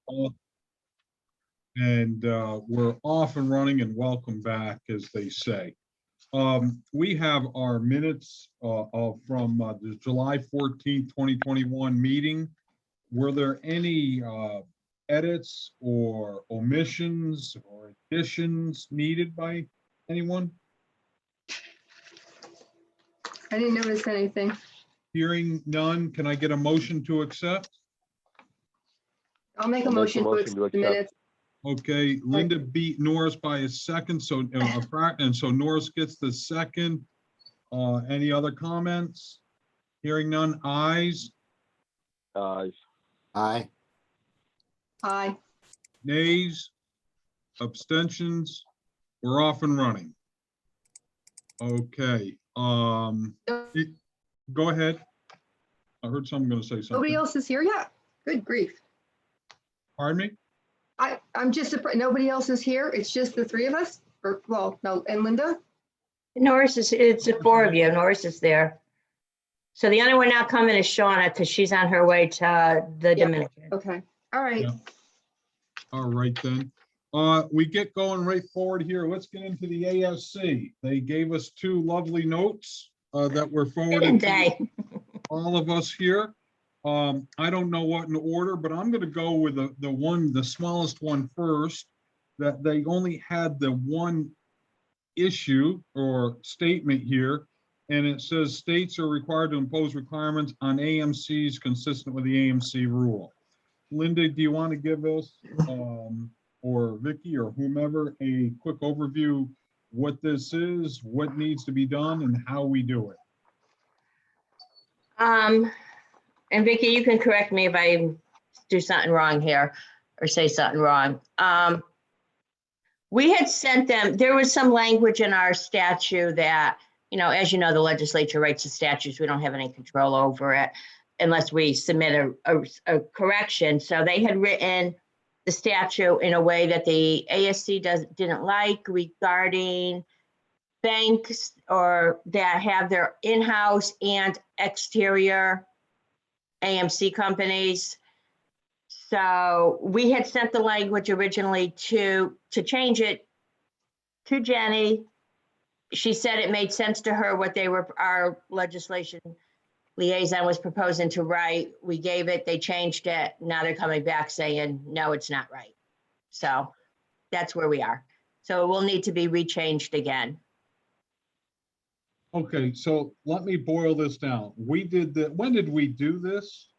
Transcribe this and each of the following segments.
And we're off and running, and welcome back, as they say. We have our minutes from the July 14th, 2021 meeting. Were there any edits or omissions or additions needed by anyone? I didn't notice anything. Hearing none, can I get a motion to accept? I'll make a motion to accept the minutes. Okay, Linda beat Norris by a second, so and so Norris gets the second. Any other comments? Hearing none, ayes, Aye. Aye. Aye. nays, abstentions. We're off and running. Okay, go ahead. I heard someone going to say something. Nobody else is here yet? Good grief. Pardon me? I'm just surprised. Nobody else is here. It's just the three of us? Or, well, no, and Linda? Norris is, it's the four of you. Norris is there. So the only one not coming is Shauna because she's on her way to the Yeah. Dominican. Okay. All right. Yeah. All right, then. We get going right forward here. Let's get into the ASC. They gave us two lovely notes that were forwarded to all of us here. I don't know what in order, but I'm going to go with the smallest one first, that they only had the one issue or statement here. And it says states are required to impose requirements on AMCs consistent with the AMC rule. Linda, do you want to give us, or Vicky or whomever, a quick overview what this is, what needs to be done, and how we do it? And Vicky, you can correct me if I do something wrong here or say something wrong. We had sent them, there was some language in our statute that, you know, as you know, the legislature writes the statutes. We don't have any control over it unless we submit a correction. So they had written the statute in a way that the ASC didn't like regarding banks or that have their in-house and exterior AMC companies. So we had sent the language originally to change it to Jenny. She said it made sense to her what our legislation liaison was proposing to write. We gave it, they changed it. Now they're coming back saying, no, it's not right. So that's where we are. So it will need to be rechanged again. Okay, so let me boil this down. We did that. When did we do this?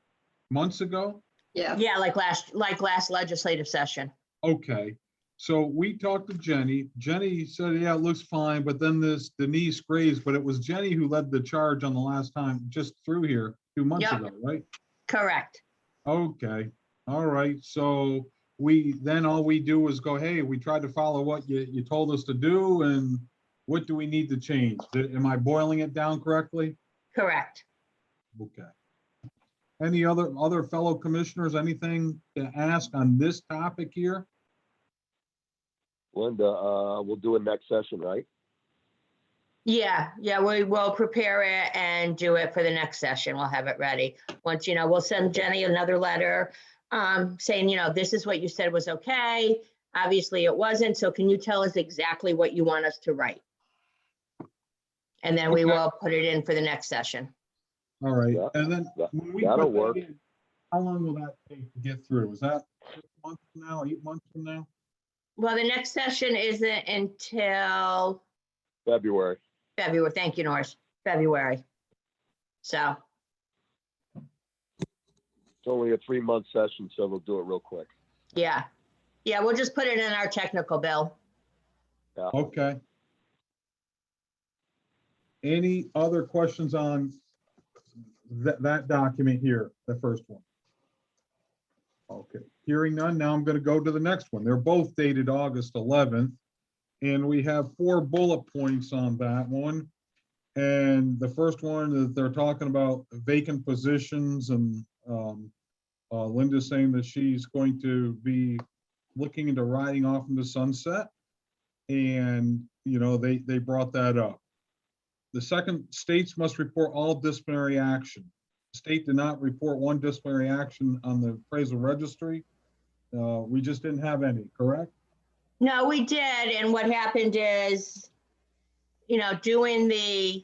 Months ago? Yeah. Yeah, like last legislative session. Okay, so we talked to Jenny. Jenny said, yeah, it looks fine, but then this Denise Graves, but it was Jenny who led the charge on the last time, just through here 2 months Yep. ago, right? Correct. Okay, all right, so then all we do is go, hey, we tried to follow what you told us to do, and what do we need to change? Am I boiling it down correctly? Correct. Okay. Any other fellow commissioners, anything to ask on this topic here? Linda, we'll do it next session, right? Yeah, we will prepare it and do it for the next session. We'll have it ready. Once, you know, we'll send Jenny another letter saying, you know, this is what you said was okay. Obviously it wasn't. So can you tell us exactly what you want us to write? And then we will put it in for the next session. All right, Yeah, and then when we that'll put that work. in, how long will that take to get through? Is that 6 months from now, 8 months from now? Well, the next session isn't until February. February. Thank you, Norris. February. So, It's only a 3-month session, so we'll do it real quick. yeah. Yeah, we'll just put it in our technical bill. Okay. Any other questions on that document here, the first one? Okay, hearing none, now I'm going to go to the next one. They're both dated August 11th, and we have 4 bullet points on that one. And the first one is they're talking about vacant positions, and Linda's saying that she's going to be looking into riding off into sunset. And, you know, they brought that up. The second, states must report all disciplinary action. The state did not report one disciplinary action on the appraisal registry. We just didn't have any, correct? No, we did. And what happened is, doing the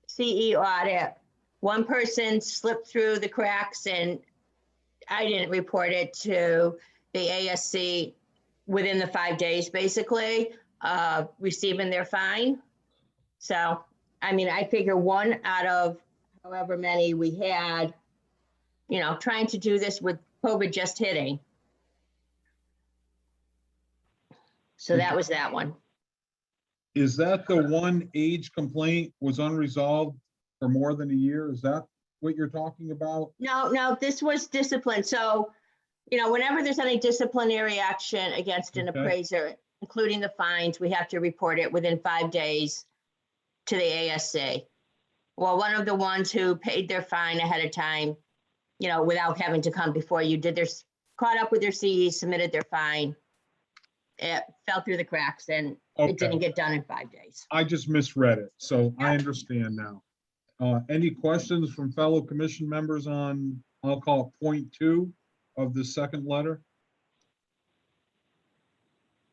CE audit, one person slipped through the cracks and I didn't report it to the ASC within the 5 days, basically, receiving their fine. So, I figure one out of however many we had, trying to do this with COVID just hitting. So that was that one. Is that the one age complaint was unresolved for more than a year? Is that what you're talking about? No, this was discipline. So, whenever there's any disciplinary action against an Okay. appraiser, including the fines, we have to report it within 5 days to the ASC. Well, one of the ones who paid their fine ahead of time, without having to come before you, caught up with their CE, submitted their fine. It fell through the cracks and it didn't Okay, get done in 5 days. I just misread it, so I understand now. Any questions from fellow commission members on, I'll call it point 2 of the second letter?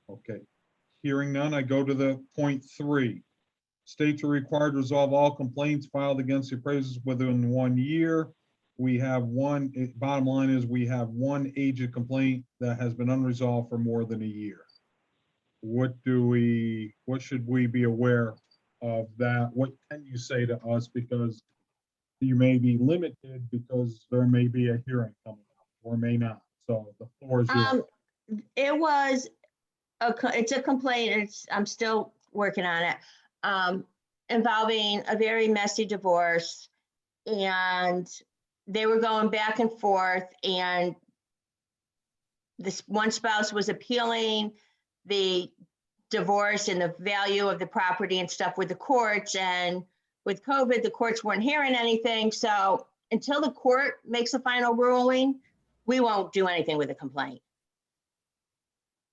Okay, hearing none, I go to the point 3. States are required to resolve all complaints filed against the appraisers within 1 year. We have one, bottom line is we have one agent complaint that has been unresolved for more than a year. What should we be aware of that? What can you say to us? Because you may be limited because there may be a hearing coming up or may not. So the floor is yours. It was it's a complaint. I'm still working on it. Involving a very messy divorce, and they were going back and forth, and this one spouse was appealing the divorce and the value of the property and stuff with the courts, and with COVID, the courts weren't hearing anything. So until the court makes a final ruling, we won't do anything with the complaint.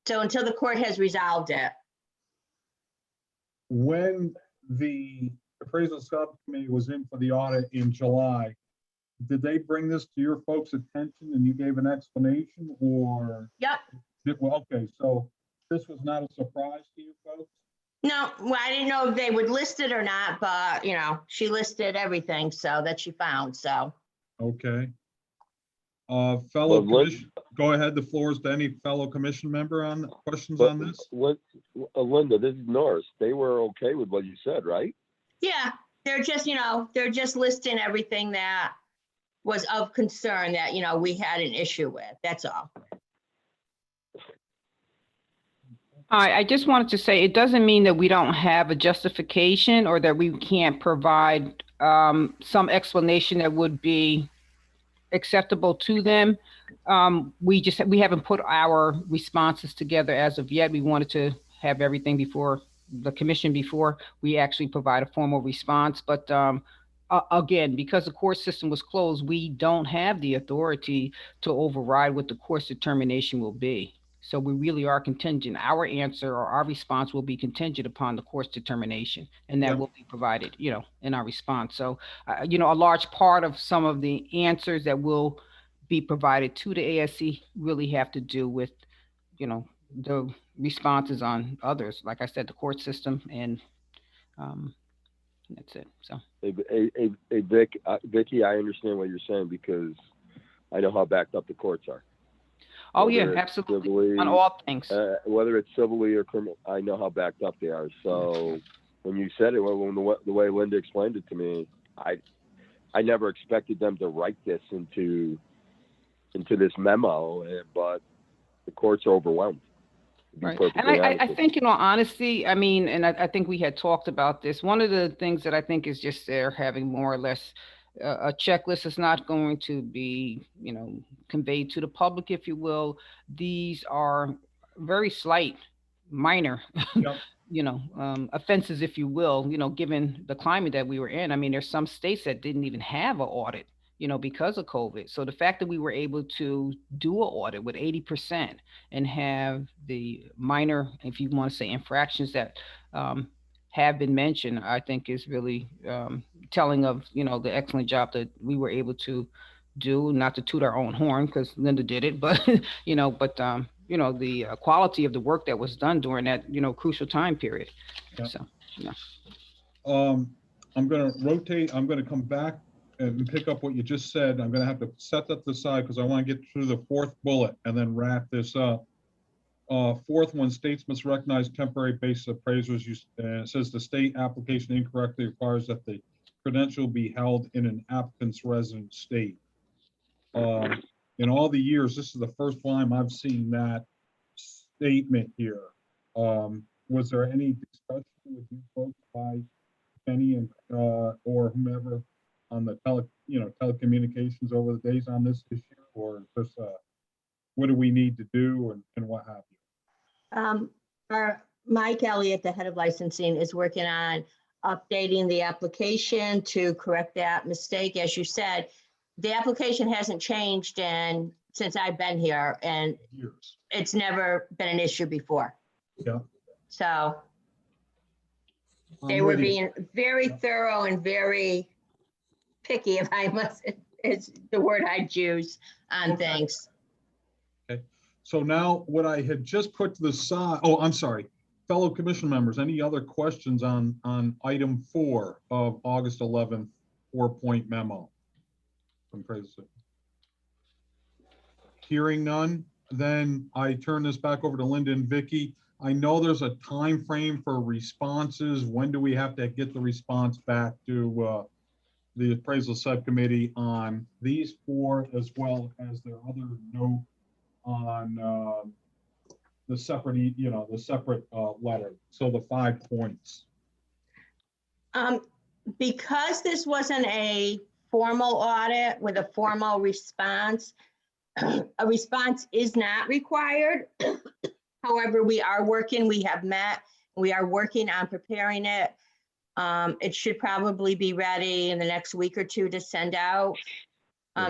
So until the court has resolved it. When the appraisal subcommittee was in for the audit in July, did they bring this to your folks' attention and you gave an explanation, or? Yep. Well, okay, so this was not a surprise to you folks? No, well, I didn't know if they would list it or not, but she listed everything so that she found, so. Okay. Fellow Well, commission, go ahead, the floor is to any fellow commission member on questions on this? Linda, this is Norris. They were okay with what you said, right? Yeah, they're just listing everything that was of concern that, we had an issue with, that's all. I just wanted to say, it doesn't mean that we don't have a justification or that we can't provide some explanation that would be acceptable to them. We haven't put our responses together as of yet. We wanted to have everything before the commission before we actually provide a formal response. But again, because the court system was closed, we don't have the authority to override what the court's determination will be. So we really are contingent. Our answer or our response will be contingent upon the court's determination, and that will be provided, in our response. So, a large part of some of the answers that will be provided to the ASC really have to do with, the responses on others. Like I said, the court system, and that's it. So. Hey, Vicky, I understand what you're saying because I know how backed up the courts are. Oh, yeah, absolutely. Civilly, on all things. Whether it's civilly or criminal, I know how backed up they are. So when you said it, the way Linda explained it to me, I never expected them to write this into this memo, but the courts are overwhelmed. Right. And I think, in all honesty, and I think we had talked about this. One of the things that I think is just they're having more or less a checklist is not going to be, conveyed to the public, if you will. These are very slight, minor, offenses, if you will, given the climate that we were in. There's some states that didn't even have an audit, because of COVID. So the fact that we were able to do an audit with 80% and have the minor, if you want to say, infractions that have been mentioned, I think is really telling of, the excellent job that we were able to do, not to toot our own horn because Linda did it, but, the quality of the work that was done during that, crucial time period. Yeah. So, I'm gonna rotate, I'm gonna come back and pick up what you just said. I'm gonna have to set that aside because I want to get through the fourth bullet and then wrap this up. Fourth one, states must recognize temporary basis appraisers. It says the state application incorrectly requires that the credential be held in an applicant's resident state. In all the years, this is the first time I've seen that statement here. Was there any discussion with you folks by Penny and or whomever on the telecommunications over the days on this issue, or just what do we need to do and what have you? Our Mike Elliott, the head of licensing, is working on updating the application to correct that mistake. As you said, the application hasn't changed since I've been here, and Years. it's never been an issue before. Yeah. So they I'm were ready. being very thorough and very picky, if I must, is the word I'd use on Okay. things. So now what I had just put to the side, oh, I'm sorry, fellow commission members, any other questions on item 4 of August 11th 4-point memo? From President. Hearing none, then I turn this back over to Linda and Vicky. I know there's a time frame for responses. When do we have to get the response back to the appraisal subcommittee on these 4, as well as their other note on the separate, the separate letter? So the 5 points. Because this wasn't a formal audit with a formal response, a response is not required. However, we have met, we are working on preparing it. It should probably be ready in the next week or 2 to send out.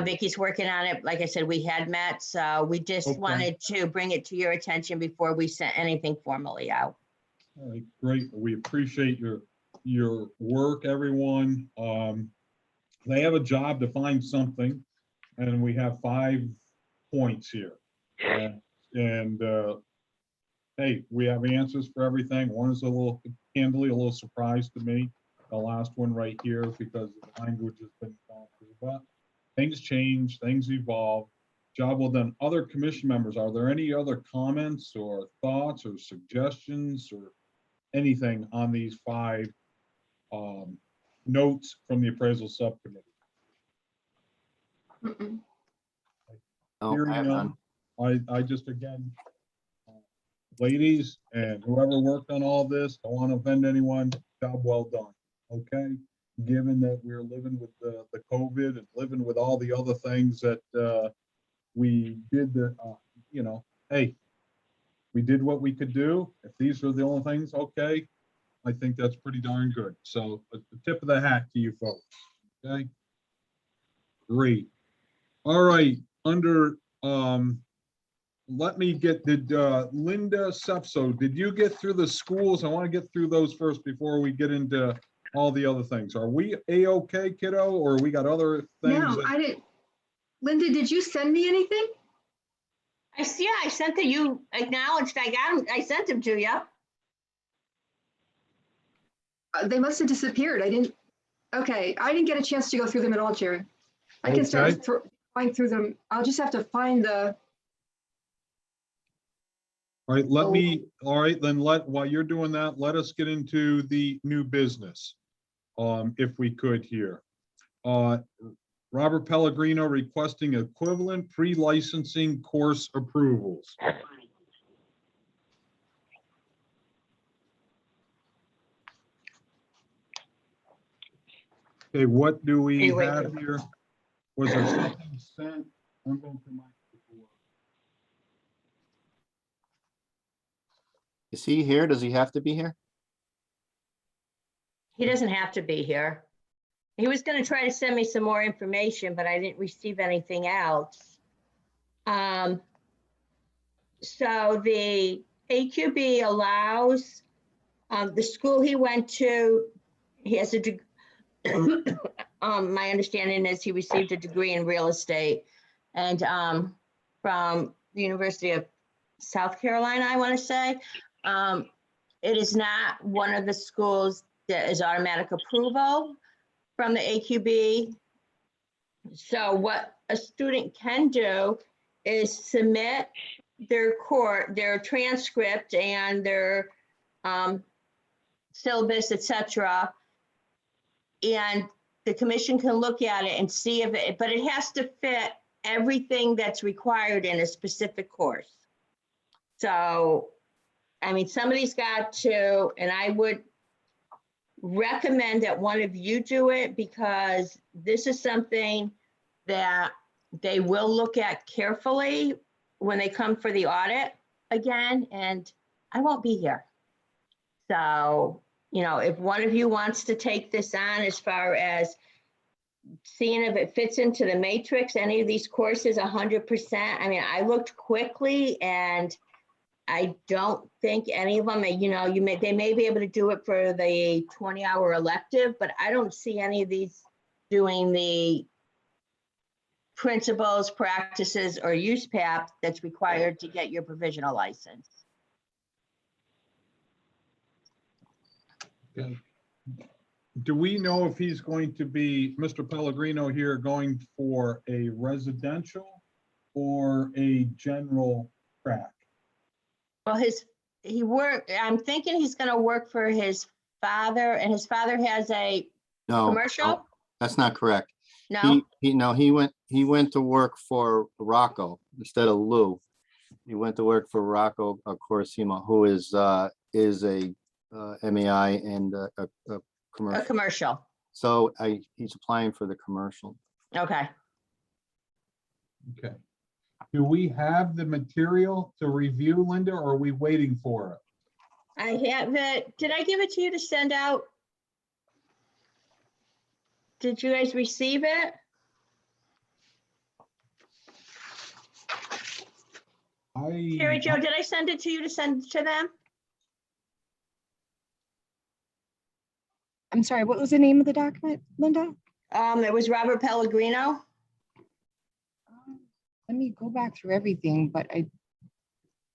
Vicky's working on it. Like I said, we had met, so we just wanted to bring it to your attention before we sent anything formally out. All right, great. We appreciate your work, everyone. They have a job to find something, and we have 5 points here. Hey, we have answers for everything. One is a little surprise to me. The last one right here, because the language has been gone through, but things change, things evolve. Job well done. Other commission members, are there any other comments or thoughts or suggestions or anything on these 5 notes from the appraisal subcommittee? Mm-mm. Hearing none, I just, again, ladies and whoever worked on all this, don't want to offend anyone, job well done, okay? Given that we're living with the COVID and living with all the other things that we did, hey, we did what we could do. If these are the only things, okay, I think that's pretty darn good. So the tip of the hat to you folks, okay? Great. All right, let me get, Linda Sepso, did you get through the schools? I want to get through those first before we get into all the other things. Are we A-okay, kiddo, or we got other things? No, I didn't. Linda, did you send me anything? I sent them, you acknowledged I got them, I sent them to you. They must have disappeared. I didn't get a chance to go through them at all, Jerry. I can start going through them. I'll just have to find the. All right, while you're doing that, let us get into the new business, if we could here. Robert Pellegrino requesting equivalent pre-licensing course approvals. Okay, what do we have here? Was there something sent? I'm going through my paperwork. Is he here? Does he have to be here? He doesn't have to be here. He was going to try to send me some more information, but I didn't receive anything else. So the AQB allows the school he went to, he has a my understanding is he received a degree in real estate and from the University of South Carolina, I want to say. It is not one of the schools that is automatic approval from the AQB. So what a student can do is submit their transcript and their syllabus, etc. And the commission can look at it and see if it, but it has to fit everything that's required in a specific course. So, I mean, somebody's got to, and I would recommend that one of you do it because this is something that they will look at carefully when they come for the audit again, and I won't be here. So, you know, if one of you wants to take this on as far as seeing if it fits into the matrix, any of these courses, 100%. I mean, I looked quickly and I don't think any of them, you know, they may be able to do it for the 20-hour elective, but I don't see any of these doing the principles, practices, or use path that's required to get your provisional license. Okay. Do we know if he's going to be, Mr. Pellegrino here, going for a residential or a general track? Well, I'm thinking he's going to work for his father, and his father has a No, commercial. no, that's not correct. No, He went to work for Rocco instead of Lou. He went to work for Rocco Corsima, who is a MEI and a a commercial. commercial. So he's applying for the commercial. Okay. Okay. Do we have the material to review, Linda, or are we waiting for it? I have it. Did I give it to you to send out? Did you guys receive it? Terry Jo, did I send it to you to send to them? I'm sorry, what was the name of the document, Linda? It was Robert Pellegrino. Let me go back through everything, but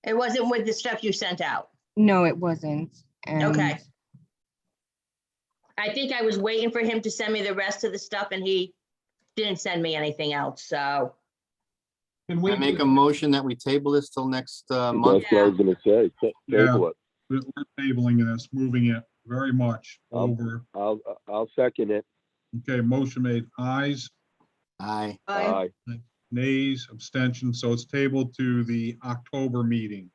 It wasn't with the stuff you sent out. no, it wasn't. And Okay. I think I was waiting for him to send me the rest of the stuff and he didn't send me anything else, so. Can we I make a motion that we table this till next month. That's what I was gonna say. Table it. We're tabling this, moving it very much over. I'll second it. Okay, motion made, ayes, Aye. Aye. nays, abstentions, so it's tabled to the October meeting.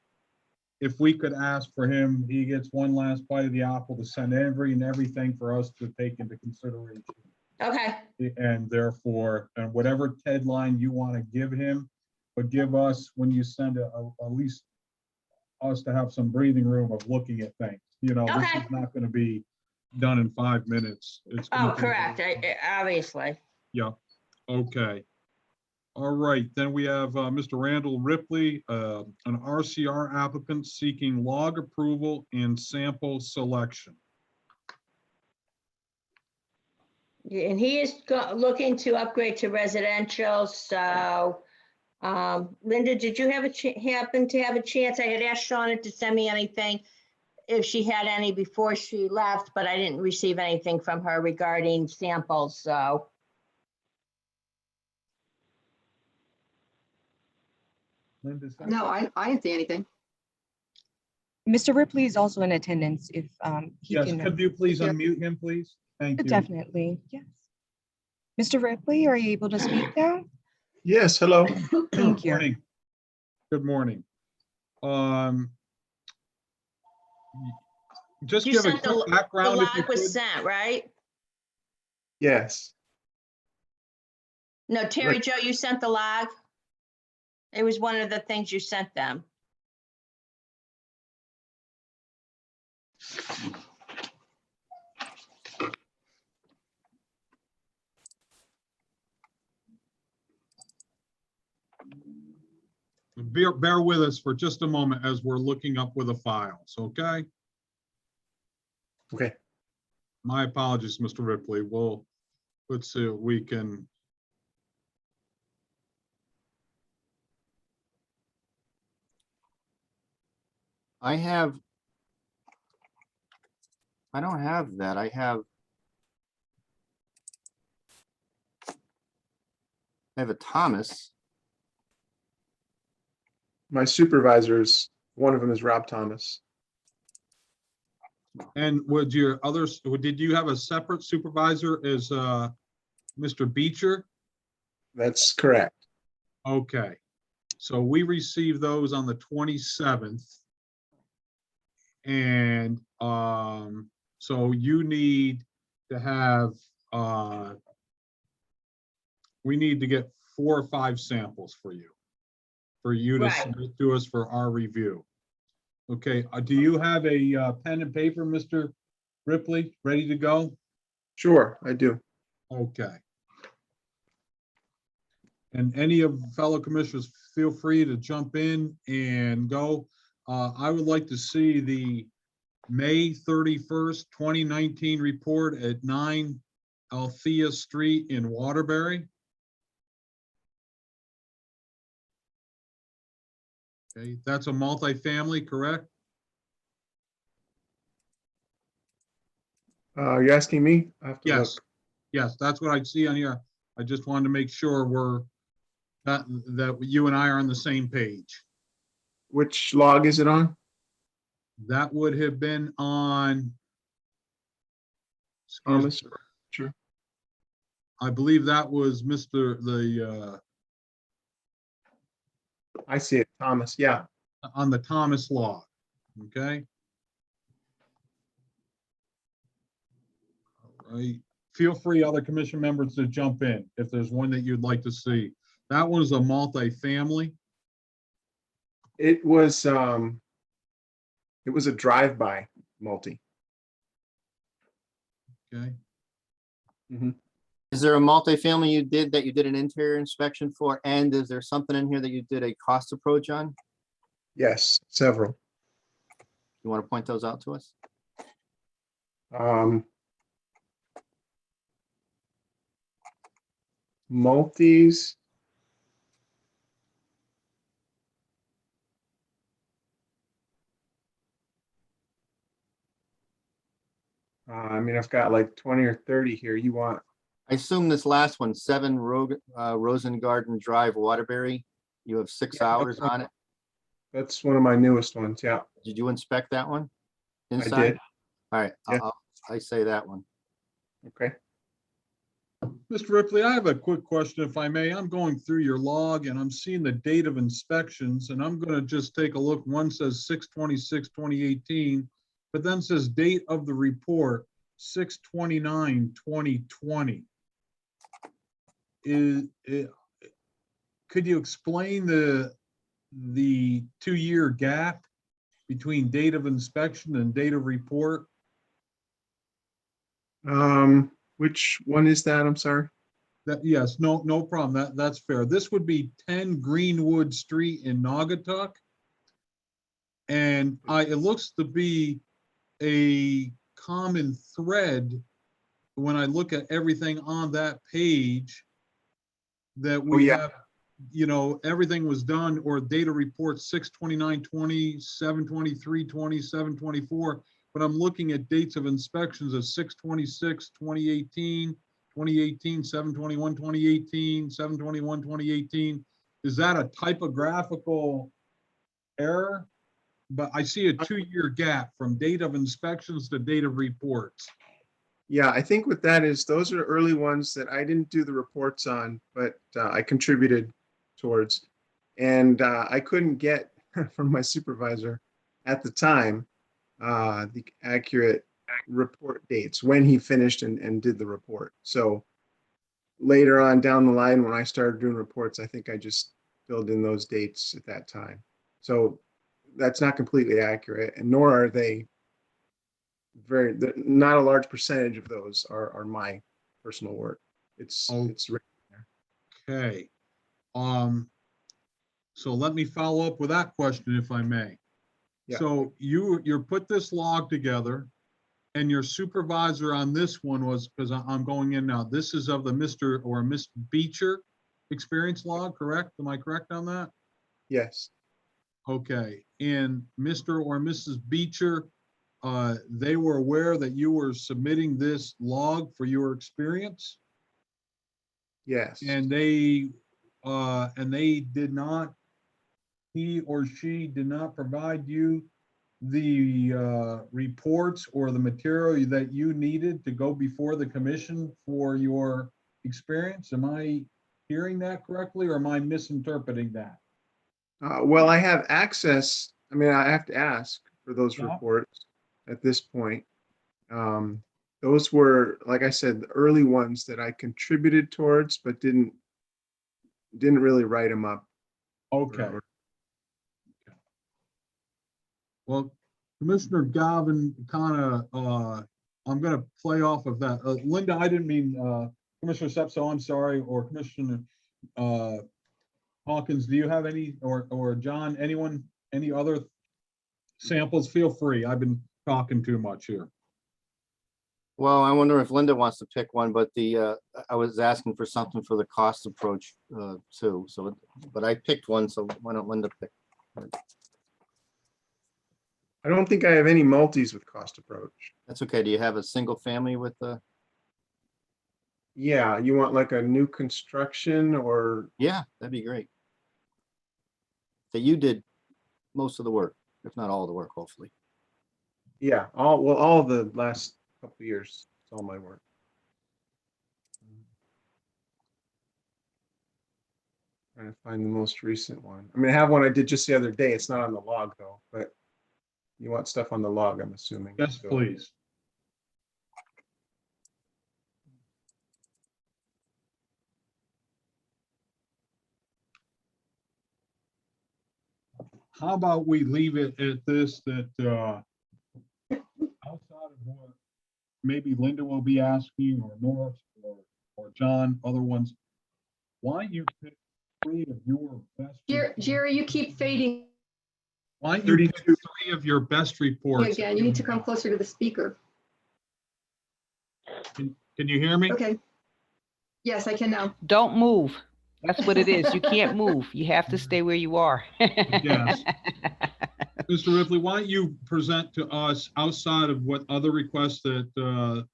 If we could ask for him, he gets one last bite of the apple to send everything for us to take into consideration. Okay, And therefore, and whatever deadline you want to give him, but give us, when you send it, at least us to have some breathing room of looking at things. You know, this Okay. is not going to be done in 5 minutes. It's gonna take- correct, obviously. Yeah, okay. All right, then we have Mr. Randall Ripley, an RCR applicant seeking log approval and sample selection. Yeah, and he is looking to upgrade to residential, so, Linda, did you have happen to have a chance? I had asked Shauna to send me anything if she had any before she left, but I didn't receive anything from her regarding samples, so. Linda, is that- No, I didn't see anything. Mr. Ripley is also in attendance if he Yes, can. could you please Yeah. unmute him, please? Thank you. Definitely, yes. Mr. Ripley, are you able to speak now? Yes, hello. Thank you. Morning. Good morning. Just You give a sent quick the background if you log was could. sent, right? Yes, No, Terry Right. Jo, you sent the log? It was one of the things you sent them. Bear with us for just a moment as we're looking up with the files, okay? okay. My apologies, Mr. Ripley. let's see, if we can. I don't have that. I have a Thomas. My supervisors, one of them is Rob Thomas. And would your others, did you have a separate supervisor as Mr. Beecher? That's correct. Okay, so we received those on the 27th. And so you need to have, we need to get 4 or 5 samples for you to Right. submit to us for our review. Okay, do you have a pen and paper, Mr. Ripley, ready to go? Sure, I do. Okay. And any of fellow commissioners, feel free to jump in and go. I would like to see the May 31st, 2019 report at 9 Althea Street in Waterbury. Okay, that's a multifamily, correct? You're asking me? I have to Yes. look. Yes, that's what I see on here. I just wanted to make sure that you and I are on the same page. Which log is it on? That would have been on. Thomas? Sure. I believe that was I see it, Thomas, yeah. on the Thomas log, okay? All right, feel free, other commission members, to jump in if there's one that you'd like to see. That was a multifamily. It was a drive-by multi. Okay, Is there a multifamily you did an interior inspection for? And is there something in here that you did a cost approach on? Yes, several. You want to point those out to us? Multis. I mean, I've got like 20 or 30 here. You want? I assume this last one, 7 Rosengarten Drive, Waterbury. You have 6 Yeah, hours on it. That's one of my newest ones. Yeah, Did you inspect that one? I Inside? did. All right, Yeah. I say that one. Okay. Mr. Ripley, I have a quick question, if I may. I'm going through your log and I'm seeing the date of inspections, and I'm gonna just take a look. One says 6/26/2018, but then says date of the report, 6/29/2020. Could you explain the 2-year gap between date of inspection and date of report? Which one is that? I'm sorry. Yes, no problem. That's fair. This would be 10 Greenwood Street in Naugatuck. And it looks to be a common thread when I look at everything on that page that we yeah. have, everything was done, or data report 6/29/20, 7/23/20, 7/24. But I'm looking at dates of inspections of 6/26/2018, 2018, 7/21/2018, 7/21/2018. Is that a typographical error? But I see a 2-year gap from date of inspections to date of reports. Yeah, I think what that is, those are early ones that I didn't do the reports on, but I contributed towards. And I couldn't get from my supervisor at the time the accurate report dates when he finished and did the report. So later on down the line, when I started doing reports, I think I just filled in those dates at that time. So that's not completely accurate, and nor are they not a large percentage of those are my personal work. It's written there. Okay. So let me follow up with that question, if I may. Yeah. So you're put this log together, And your supervisor on this one was, because I'm going in now, this is of the Mr. or Miss Beecher experience log, correct? Am I correct on that? Yes, Okay, and Mr. or Mrs. Beecher, they were aware that you were submitting this log for your experience? yes. And they did not, he or she did not provide you the reports or the material that you needed to go before the commission for your experience? Am I hearing that correctly, or am I misinterpreting that? Well, I have access. I mean, I have to ask for those Yeah. reports at this point. Those were, like I said, the early ones that I contributed towards, but didn't really write them up. Okay. Well, Commissioner Galvin, kind of, I'm going to play off of that. Linda, I didn't mean, Commissioner Sepso, I'm sorry, or Commissioner Hawkins, do you have any, or John, anyone, any other samples? Feel free. I've been talking too much here. Well, I wonder if Linda wants to pick one, but I was asking for something for the cost approach too. So, but I picked one, so why don't Linda pick? I don't think I have any multis with cost approach. That's okay. Do you have a single family with the? Yeah, you want like a new construction or? Yeah, that'd be great. That you did most of the work, if not all of the work, hopefully. Yeah, all of the last couple of years, it's all my work. Trying to find the most recent one. I mean, I have one I did just the other day. It's not on the log though, but you want stuff on the log, I'm assuming. Yes, So- please. How about we leave it at this, that outside of what maybe Linda will be asking, or Norris, or John, other ones, why you pick 3 of your best? Jerry, you keep fading Why you pick 32. 3 of your best reports? again. You need to come closer to the speaker. Can you hear me? Okay. Yes, I can now. Don't move. That's what it is. You can't move. You have to stay where you are. Yes. Mr. Ripley, why don't you present to us, outside of what other requests that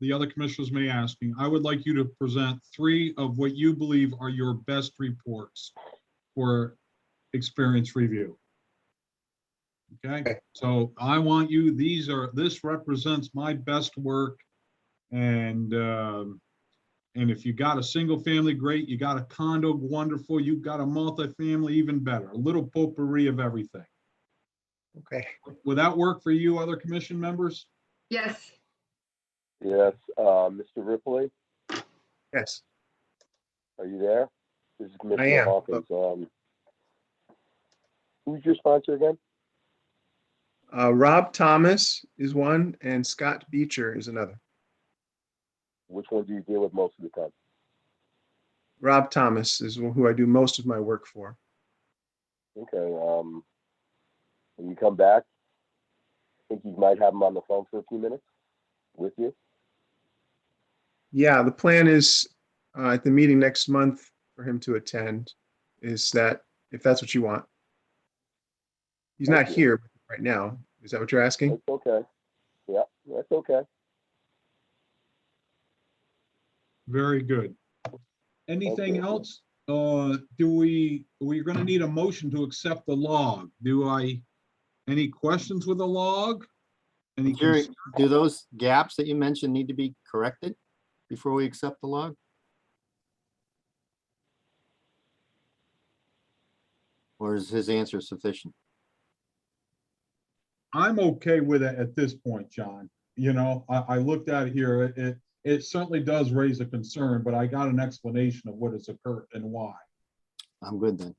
the other commissioners may asking, I would like you to present 3 of what you believe are your best reports for experience review. Okay, so I want you, this represents my best work, and if you got a single family, great. You got a condo, wonderful. You've got a multifamily, even better. A little potpourri of everything. Okay. Would that work for you, other commission members? Yes. Yes, Mr. Ripley, Yes. are you there? This is I Commissioner am. Hawkins. Who's your sponsor again? Rob Thomas is one and Scott Beecher is another. Which one do you deal with most of the time? Rob Thomas is who I do most of my work for. Okay, when you come back, think you might have him on the phone for a few minutes with you? Yeah, the plan is at the meeting next month for him to attend. Is that, if that's what you want? He's not Thank you. here right now. Is that what you're asking? That's okay. Yeah, that's okay. Very good. Anything Okay. else? We're going to need a motion to accept the log. Any questions with the log? Any Jerry, concerns? do those gaps that you mentioned need to be corrected before we accept the log? Or is his answer sufficient? I'm okay with it at this point, John. You know, I looked at it here. It certainly does raise a concern, but I got an explanation of what has occurred and why. I'm good then.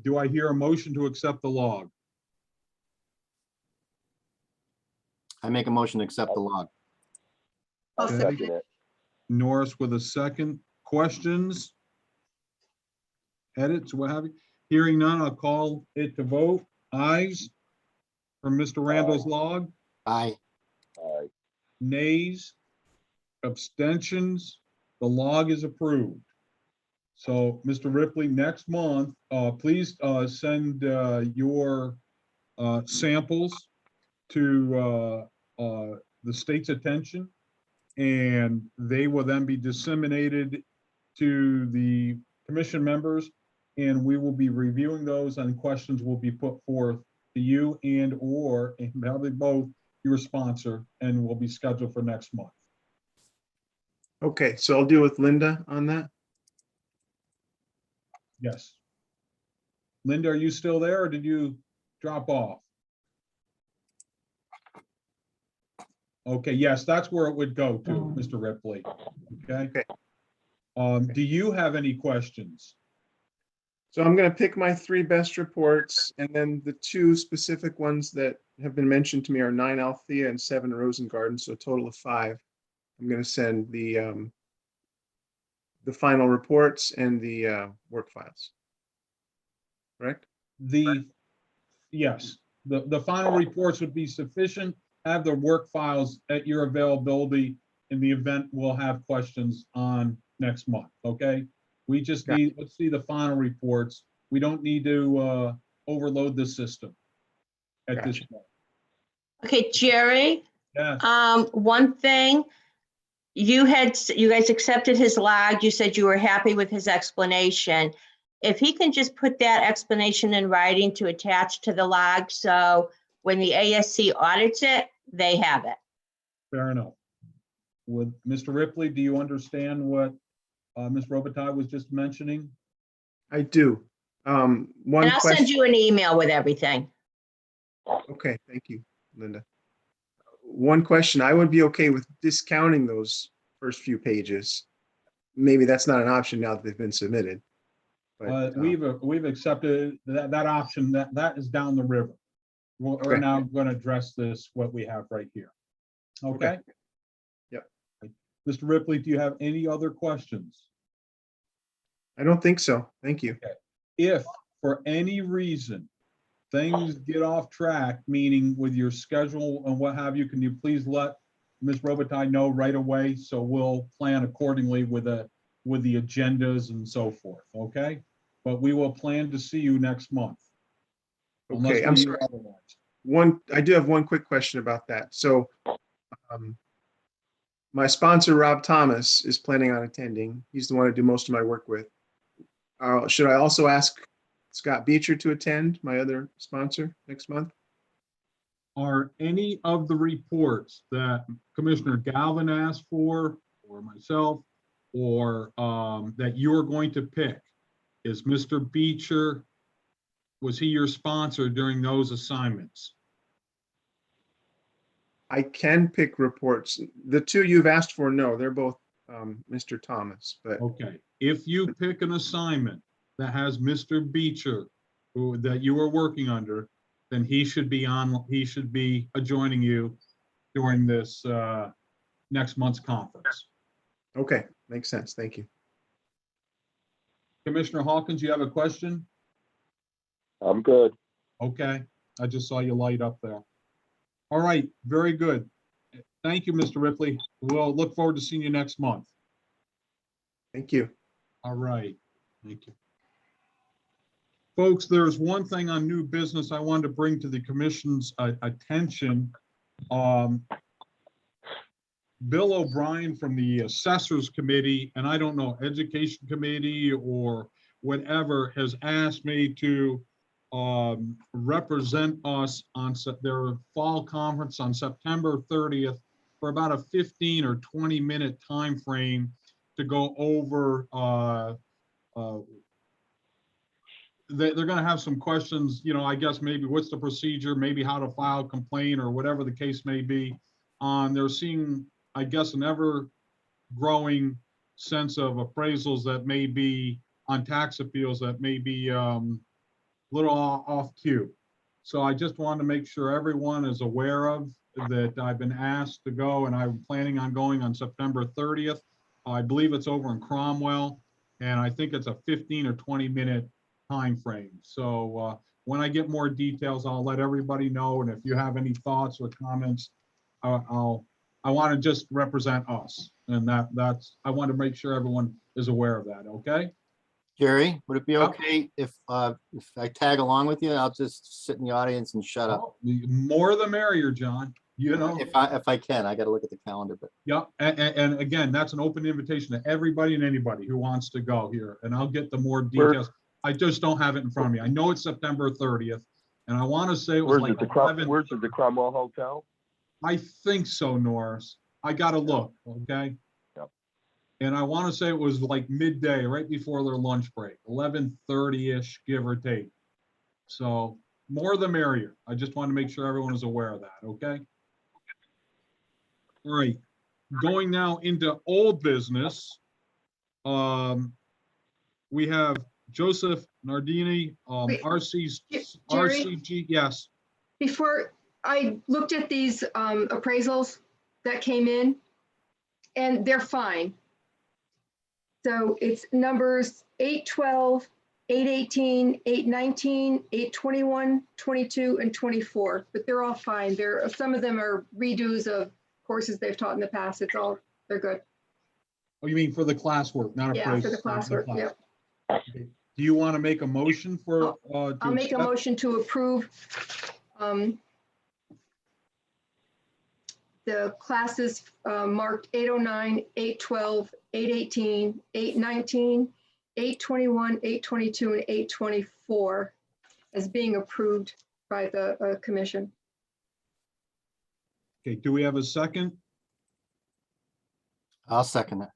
Do I hear a motion to accept the log? I make a motion to accept the log. I'll Okay. second Second it. it. Norris with a second. Questions? Edits, what have you? Hearing none, I'll call it to vote. Ayes from Mr. Randall's log, Aye. All right. nays, abstentions, the log is approved. So, Mr. Ripley, next month, please send your samples to the state's attention, and they will then be disseminated to the commission members, and we will be reviewing those, and questions will be put forth to you and probably both your sponsor, and will be scheduled for next month. Okay, so I'll deal with Linda on that. Yes. Linda, are you still there, or did you drop off? Okay, yes, that's where it would go to, Mr. Ripley. Okay. Okay. Do you have any questions? So I'm going to pick my 3 best reports, and then the 2 specific ones that have been mentioned to me are 9 Althea and 7 Rosengarten, so a total of 5. I'm going to send the final reports and the work files. Correct? Yes, the final reports would be sufficient. Have the work files at your availability. In the event we'll have questions on next month, okay? We just need, let's see the final reports. We don't need to overload the system at this point. Okay, Jerry, Yes, one thing, you guys accepted his log. You said you were happy with his explanation. If he can just put that explanation in writing to attach to the log, so when the ASC audits it, they have it. fair enough. With Mr. Ripley, do you understand what Ms. Robitaille was just mentioning? I do. One And I'll send question. you an email with everything. Okay, thank you, Linda. One question, I would be okay with discounting those first few pages. Maybe that's not an option now that they've been submitted. But We've accepted that option. That is down the river. We're Okay. now going to address what we have right here. Okay? Yep. Mr. Ripley, do you have any other questions? I don't think so. Thank you. If for any reason things get off track, meaning with your schedule and what have you, can you please let Ms. Robitaille know right away, so we'll plan accordingly with the agendas and so forth, okay? But we will plan to see you next month. unless Okay, I'm we sorry. hear otherwise. I do have one quick question about that. So my sponsor, Rob Thomas, is planning on attending. He's the one I do most of my work with. Should I also ask Scott Beecher to attend, my other sponsor, next month? Are any of the reports that Commissioner Galvin asked for, or myself, or that you're going to pick, is Mr. Beecher, was he your sponsor during those assignments? I can pick reports. The 2 you've asked for, no, they're both Mr. Thomas, but Okay, if you pick an assignment that has Mr. Beecher, that you are working under, then he should be joining you during this next month's conference. okay, makes sense. Thank you. Commissioner Hawkins, you have a question? I'm good. Okay, I just saw you light up there. All right, very good. Thank you, Mr. Ripley. We'll look forward to seeing you next month. Thank you. All right, thank you. Folks, there's one thing on new business I wanted to bring to the commission's attention. Bill O'Brien from the Assessors Committee, and I don't know, Education Committee or whatever, has asked me to represent us on their fall conference on September 30th for about a 15 or 20-minute time frame to go over they're going to have some questions, you know, I guess maybe what's the procedure, maybe how to file a complaint or whatever the case may be. They're seeing, I guess, an ever growing sense of appraisals that may be on tax appeals that may be a little off cue. So I just wanted to make sure everyone is aware of that. I've been asked to go, and I'm planning on going on September 30th. I believe it's over in Cromwell, and I think it's a 15 or 20-minute time frame. So when I get more details, I'll let everybody know. And if you have any thoughts or comments, I want to just represent us. And that's, I want to make sure everyone is aware of that, okay? Jerry, would it be Yep. okay if I tag along with you? I'll just sit in the audience and shut up. Oh, the more the merrier, John, you know? If I can, I got to look at the calendar, but Yep, and again, that's an open invitation to everybody and anybody who wants to go here, and I'll get the more details. I just don't have it in front of me. I know it's September 30th, and I want to say it was Where's like it, the 11. where's it, the Cromwell Hotel? I think so, Norris. I gotta look, okay? Yep. And I want to say it was like midday, right before their lunch break, 11:30-ish, give or take. So more the merrier. I just want to make sure everyone is aware of that, okay? All right, going now into old business. We have Joseph Nardini, Wait, RCG, yes. Before, I looked at these appraisals that came in, and they're fine. So it's numbers 812, 818, 819, 821, 22, and 24, but they're all fine. Some of them are redos of courses they've taught in the past. They're good. Oh, you mean for the classwork, not Yeah, appraisal? for the classwork, yep. Okay. Do you want to make a motion for? I'll make a motion to approve the classes marked 809, 812, 818, 819, 821, 822, and 824 as being approved by the commission. Okay, do we have a second? I'll second that.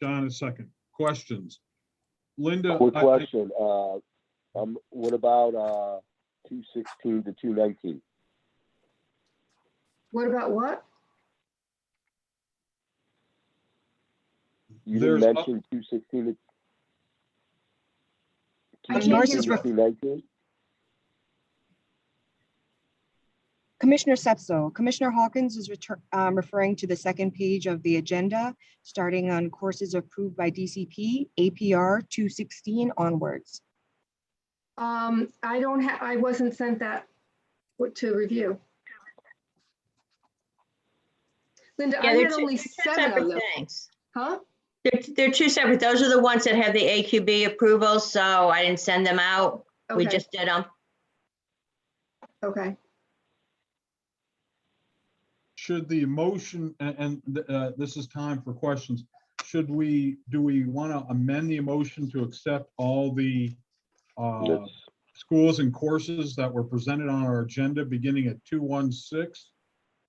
John, a second. Questions? Linda? Quick question, what about 216 to 219? What about what? You didn't There's- mention 216 to I can't 216 hear. to 219? Commissioner Sepso, Commissioner Hawkins is referring to the second page of the agenda, starting on courses approved by DCP, APR 216 onwards. I wasn't sent that to review. Linda, I had only 7 of them. Things. Huh? They're two separate. Those are the ones that have the AQB approval, so I didn't send them out. We Okay, just did them. okay. Should the motion, and this is time for questions, do we want to amend the motion to accept all the Yes. schools and courses that were presented on our agenda beginning at 216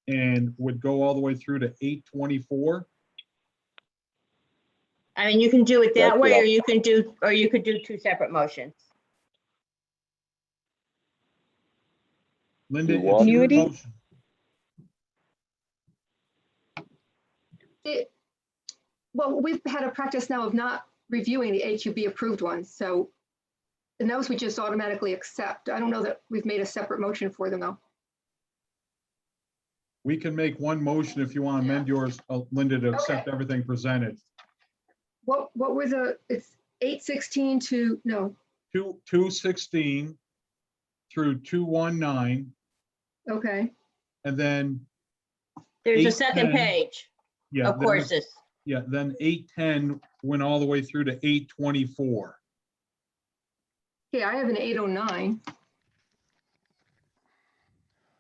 and would go all the way through to 824? I mean, you can do it that That's way, what or you could do two separate motions. Linda, You it's want- your Unity? motion. Well, we've had a practice now of not reviewing the HUB approved ones, so, and those we just automatically accept. I don't know that we've made a separate motion for them though. We can make one motion if you want to amend yours, Linda, to accept everything presented. What were it's 816 to, no, 216 through 219, okay, and then, There's a 8, second 10. page yeah. of then- courses. Yeah, then 810 went all the way through to 824. okay, I have an 809. I'm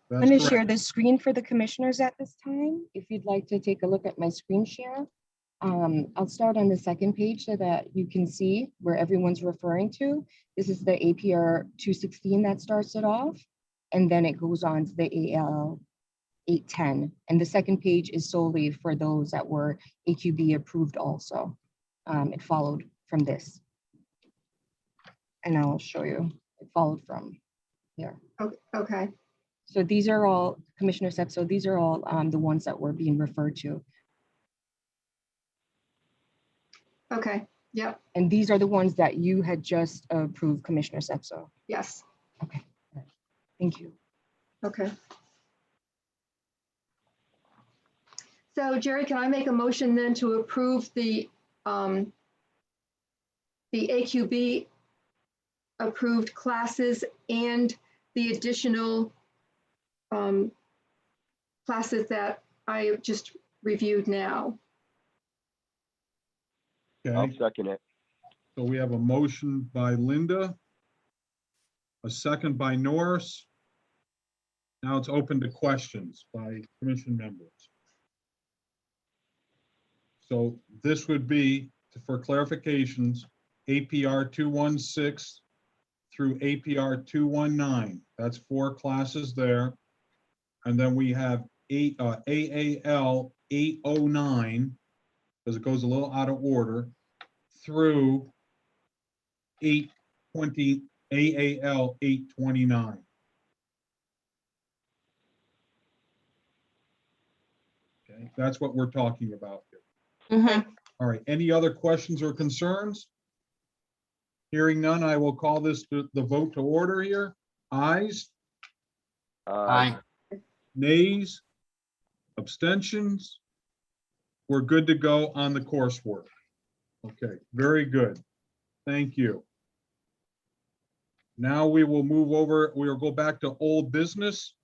That's going to share correct. the screen for the commissioners at this time. If you'd like to take a look at my screen share. I'll start on the second page so that you can see where everyone's referring to. This is the APR 216 that starts it off, and then it goes on to the AL 810. And the second page is solely for those that were AQB approved also. It followed from this. And I'll show you, it followed from here. Okay, So these are all, Commissioner Sepso, these are all the ones that were being referred to. okay, yep, And these are the ones that you had just approved, Commissioner Sepso. yes, Okay, all right. Thank you. okay. So Jerry, can I make a motion then to approve the AQB approved classes and the additional classes that I just reviewed now. I'll Okay, second it. so we have a motion by Linda, a second by Norris. Now it's open to questions by commission members. So this would be, for clarifications, APR 216 through APR 219. That's 4 classes there. And then we have AAL 809, because it goes a little out of order, through 820, AAL 829. Okay, that's what we're talking about here. Mhm. All right, any other questions or concerns? Hearing none, I will call this the vote to order here. Ayes, Aye. nays, abstentions. We're good to go on the coursework. Okay, very good. Thank you. Now we will move over, we will go back to old business.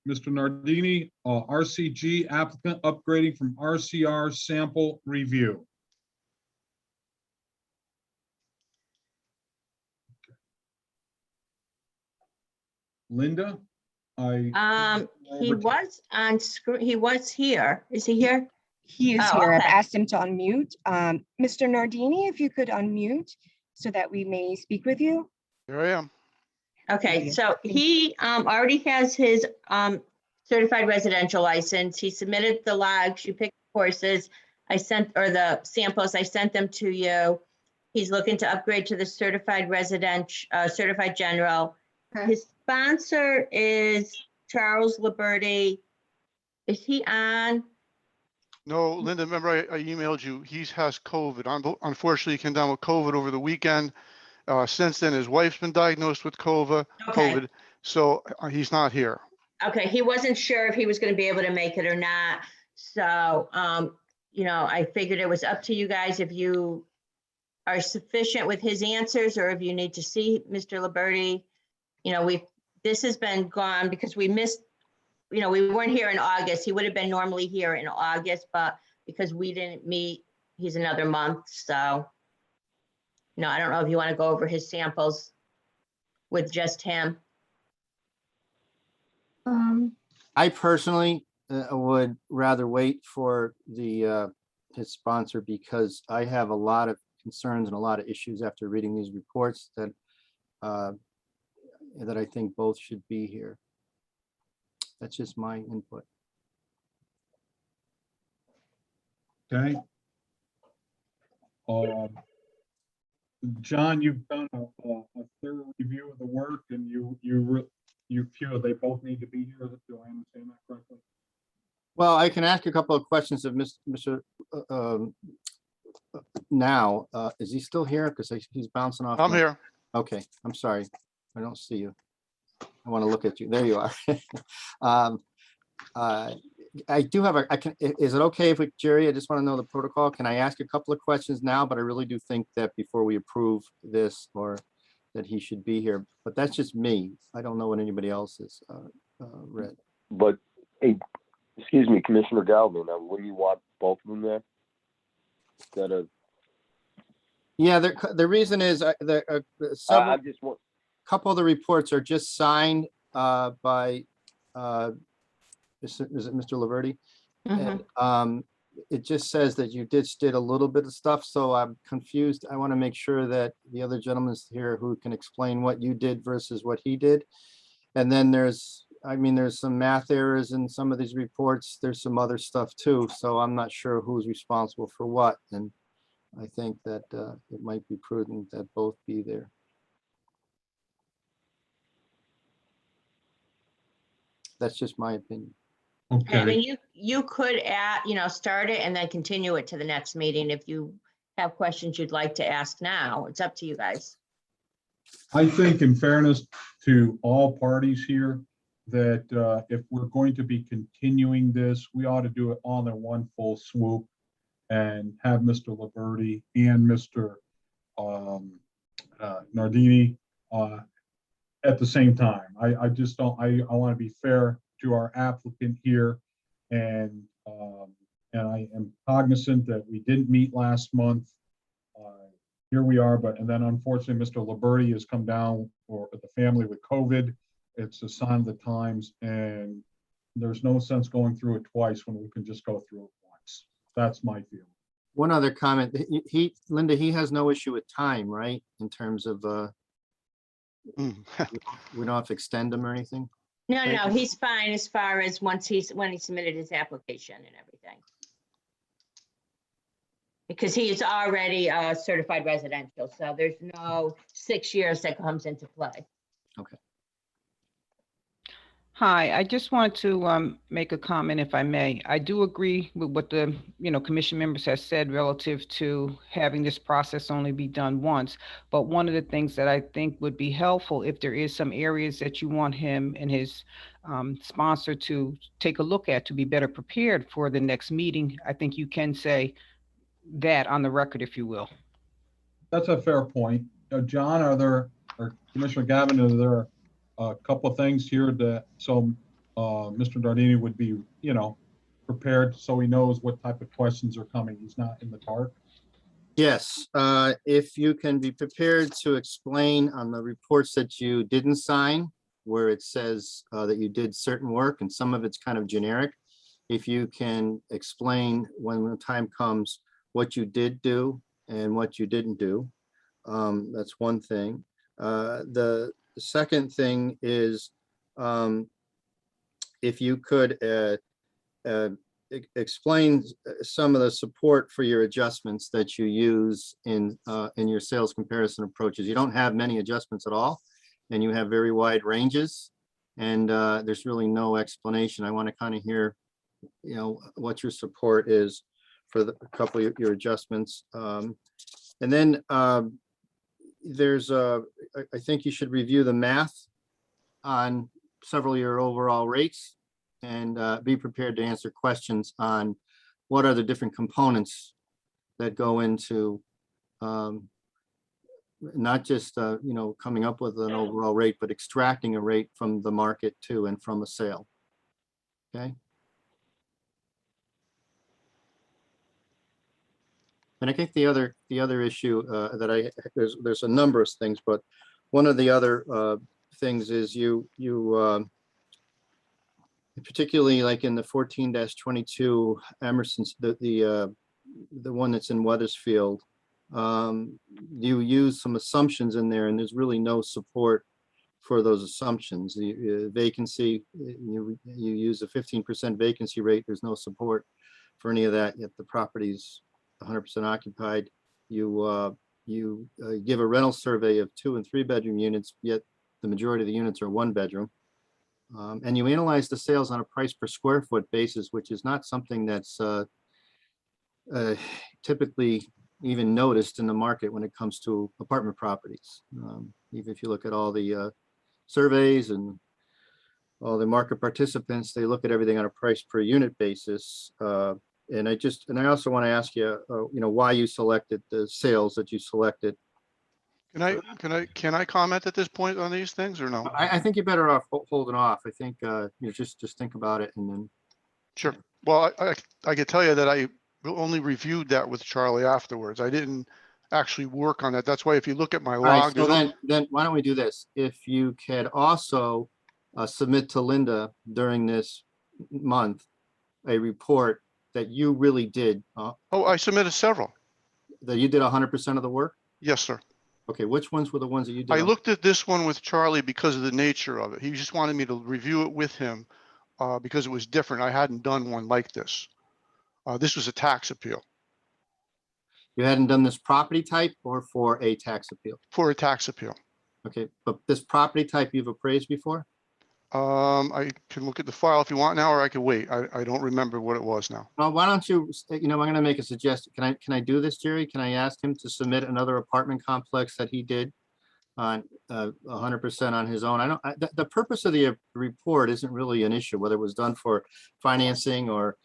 Mr. Nardini, RCG applicant upgrading from RCR sample review. Linda, He was on screen, he was here. Is he here? He is Oh, here. I've okay. asked him to unmute. Mr. Nardini, if you could unmute so that we may speak with you. Here I am. Okay, Yeah. so he already has his certified residential license. He submitted the logs, you picked the courses. I sent, or the samples, I sent them to you. He's looking to upgrade to the certified certified general. Okay. His sponsor is Charles Liberty. Is he on? No, Linda, remember I emailed you, he has COVID. Unfortunately, he came down with COVID over the weekend. Since then, his wife's been diagnosed with Okay. COVID, so he's not here. Okay, he wasn't sure if he was going to be able to make it or not. So, you know, I figured it was up to you guys if you are sufficient with his answers or if you need to see Mr. Liberty. You know, this has been gone because we missed, you know, we weren't here in August. He would have been normally here in August, but because we didn't meet, he's another month. So, you know, I don't know if you want to go over his samples with just him. I personally would rather wait for the his sponsor because I have a lot of concerns and a lot of issues after reading these reports that that I think both should be here. That's just my input. Okay. John, you've done a thorough review of the work and you feel they both need to be here. Do I understand that correctly? Well, I can ask a couple of questions of Mr. Now. Is he still here? Because he's bouncing off. I'm here. Okay, I'm sorry. I don't see you. I want to look at you. There you are. I do have is it okay if Jerry, I just want to know the protocol. Can I ask a couple of questions now? But I really do think that before we approve this or that he should be here, but that's just me. I don't know what anybody else has read. But, hey, excuse me, Commissioner Galvin, wouldn't you want both of them there? Instead of, Yeah, the reason is the I just want, couple of the reports are just signed by is it Mr. Liberty? Mhm. And it just says that you did a little bit of stuff, so I'm confused. I want to make sure that the other gentleman's here who can explain what you did versus what he did. And then there's some math errors in some of these reports. There's some other stuff too, so I'm not sure who's responsible for what. And I think that it might be prudent that both be there. That's just my opinion. I Okay, mean, you could start it and then continue it to the next meeting if you have questions you'd like to ask now. It's up to you guys. I think in fairness to all parties here, that if we're going to be continuing this, we ought to do it all in one full swoop and have Mr. Liberty and Mr. Nardini at the same time. I just don't, I want to be fair to our applicant here. And I am cognizant that we didn't meet last month. Here we are, and then unfortunately, Mr. Liberty has come down, or the family with COVID. It's a sign of the times, and there's no sense going through it twice when we can just go through it once. That's my feeling. One other comment, Linda, he has no issue with time, right? In terms of, we don't have to extend him or anything? No, no, he's fine as far as when he submitted his application and everything. Because he is already a certified residential, so there's no 6 years that comes into play. Okay. Hi, I just want to make a comment if I may. I do agree with what the commission members have said relative to having this process only be done once. But one of the things that I think would be helpful, if there is some areas that you want him and his sponsor to take a look at to be better prepared for the next meeting, I think you can say that on the record, if you will. That's a fair point. John, or Commissioner Gavin, are there a couple of things here that, so Mr. Nardini would be, prepared so he knows what type of questions are coming. He's not in the dark. Yes, if you can be prepared to explain on the reports that you didn't sign, where it says that you did certain work and some of it's kind of generic. If you can explain when the time comes what you did do and what you didn't do, that's one thing. The second thing is if you could explain some of the support for your adjustments that you use in your sales comparison approaches. You don't have many adjustments at all, and you have very wide ranges, and there's really no explanation. I want to kind of hear, what your support is for a couple of your adjustments. And then there's I think you should review the math on several of your overall rates and be prepared to answer questions on what are the different components that go into not just coming up with an overall rate, but extracting a rate from the market too and from a sale. Okay. And I think the other issue that there's a number of things, but one of the other things is you particularly like in the 14-22 Emerson's, the one that's in Weathersfield, you use some assumptions in there, and there's really no support for those assumptions. The vacancy, you use a 15% vacancy rate. There's no support for any of that, yet the property's 100% occupied. You give a rental survey of 2 and 3 bedroom units, yet the majority of the units are 1 bedroom. And you analyze the sales on a price per square foot basis, which is not something that's typically even noticed in the market when it comes to apartment properties. Even if you look at all the surveys and all the market participants, they look at everything on a price per unit basis. And I also want to ask you, why you selected the sales that you selected. Can I comment at this point on these things or no? I think you're better off holding off. I think just think about it and then. Sure. Well, I could tell you that I only reviewed that with Charlie afterwards. I didn't actually work on that. That's why if you look at my All right, log. so then why don't we do this? If you could also submit to Linda during this month a report that you really did. Oh, I submitted several. That you did 100% of the work? Yes, sir. Okay, which ones were the ones that you did? I looked at this one with Charlie because of the nature of it. He just wanted me to review it with him because it was different. I hadn't done one like this. This was a tax appeal. You hadn't done this property type or for a tax appeal? For a tax appeal. Okay, but this property type you've appraised before? I can look at the file if you want now, or I can wait. I don't remember what it was now. Well, why don't you, I'm going to make a suggestion. Can I do this, Jerry? Can I ask him to submit another apartment complex that he did on 100% on his own? The purpose of the report isn't really an issue, whether it was done for financing or,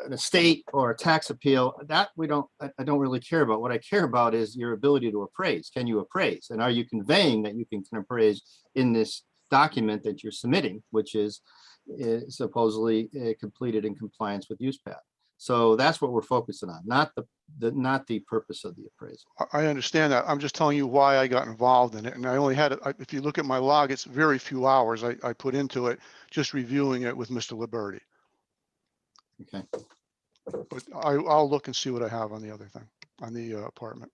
an estate or a tax appeal, that I don't really care about. What I care about is your ability to appraise. Can you appraise? And are you conveying that you can appraise in this document that you're submitting, which is supposedly completed in compliance with use path? So that's what we're focusing on, not the purpose of the appraisal. I understand that. I'm just telling you why I got involved in it. And I only had it, if you look at my log, it's very few hours I put into it, just reviewing it with Mr. Liberty. Okay. But I'll look and see what I have on the other thing, on the apartment.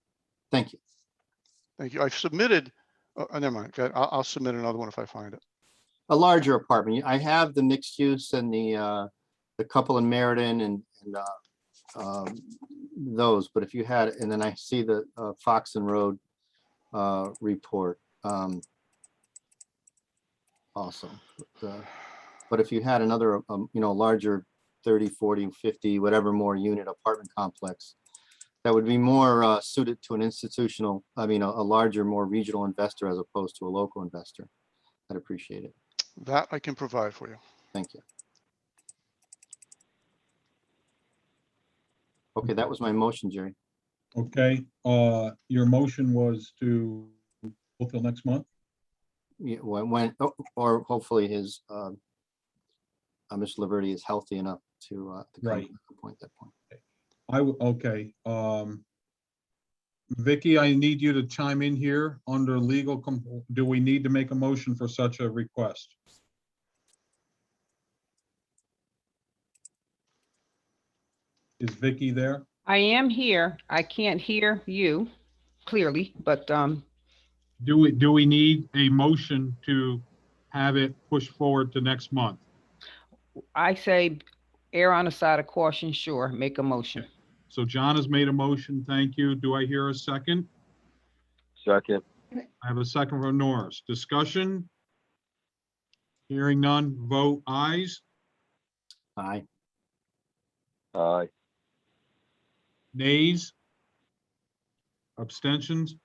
Thank you. Thank you. I've submitted, never mind. Okay, I'll submit another one if I find it. A larger apartment. I have the mixed use and the couple in Meriden and those, but if you had, and then I see the Foxton Road report also. But if you had another, larger 30, 40, 50, whatever more unit apartment complex, that would be more suited to an institutional, a larger, more regional investor as opposed to a local investor. I'd appreciate it. That I can provide for you. Thank you. Okay, that was my motion, Jerry. Okay, your motion was to go till next month? Yeah, or hopefully his Mr. Liberty is healthy enough to Right. point that point. Okay, Vicky, I need you to chime in here under legal. Do we need to make a motion for such a request? Is Vicky there? I am here. I can't hear you clearly, but Do we need a motion to have it pushed forward to next month? I say err on the side of caution, sure, make a motion. So John has made a motion. Thank you. Do I hear a second? Second. I have a second from Norris. Discussion? Hearing none, vote ayes. Aye. Aye. Nays? Abstentions?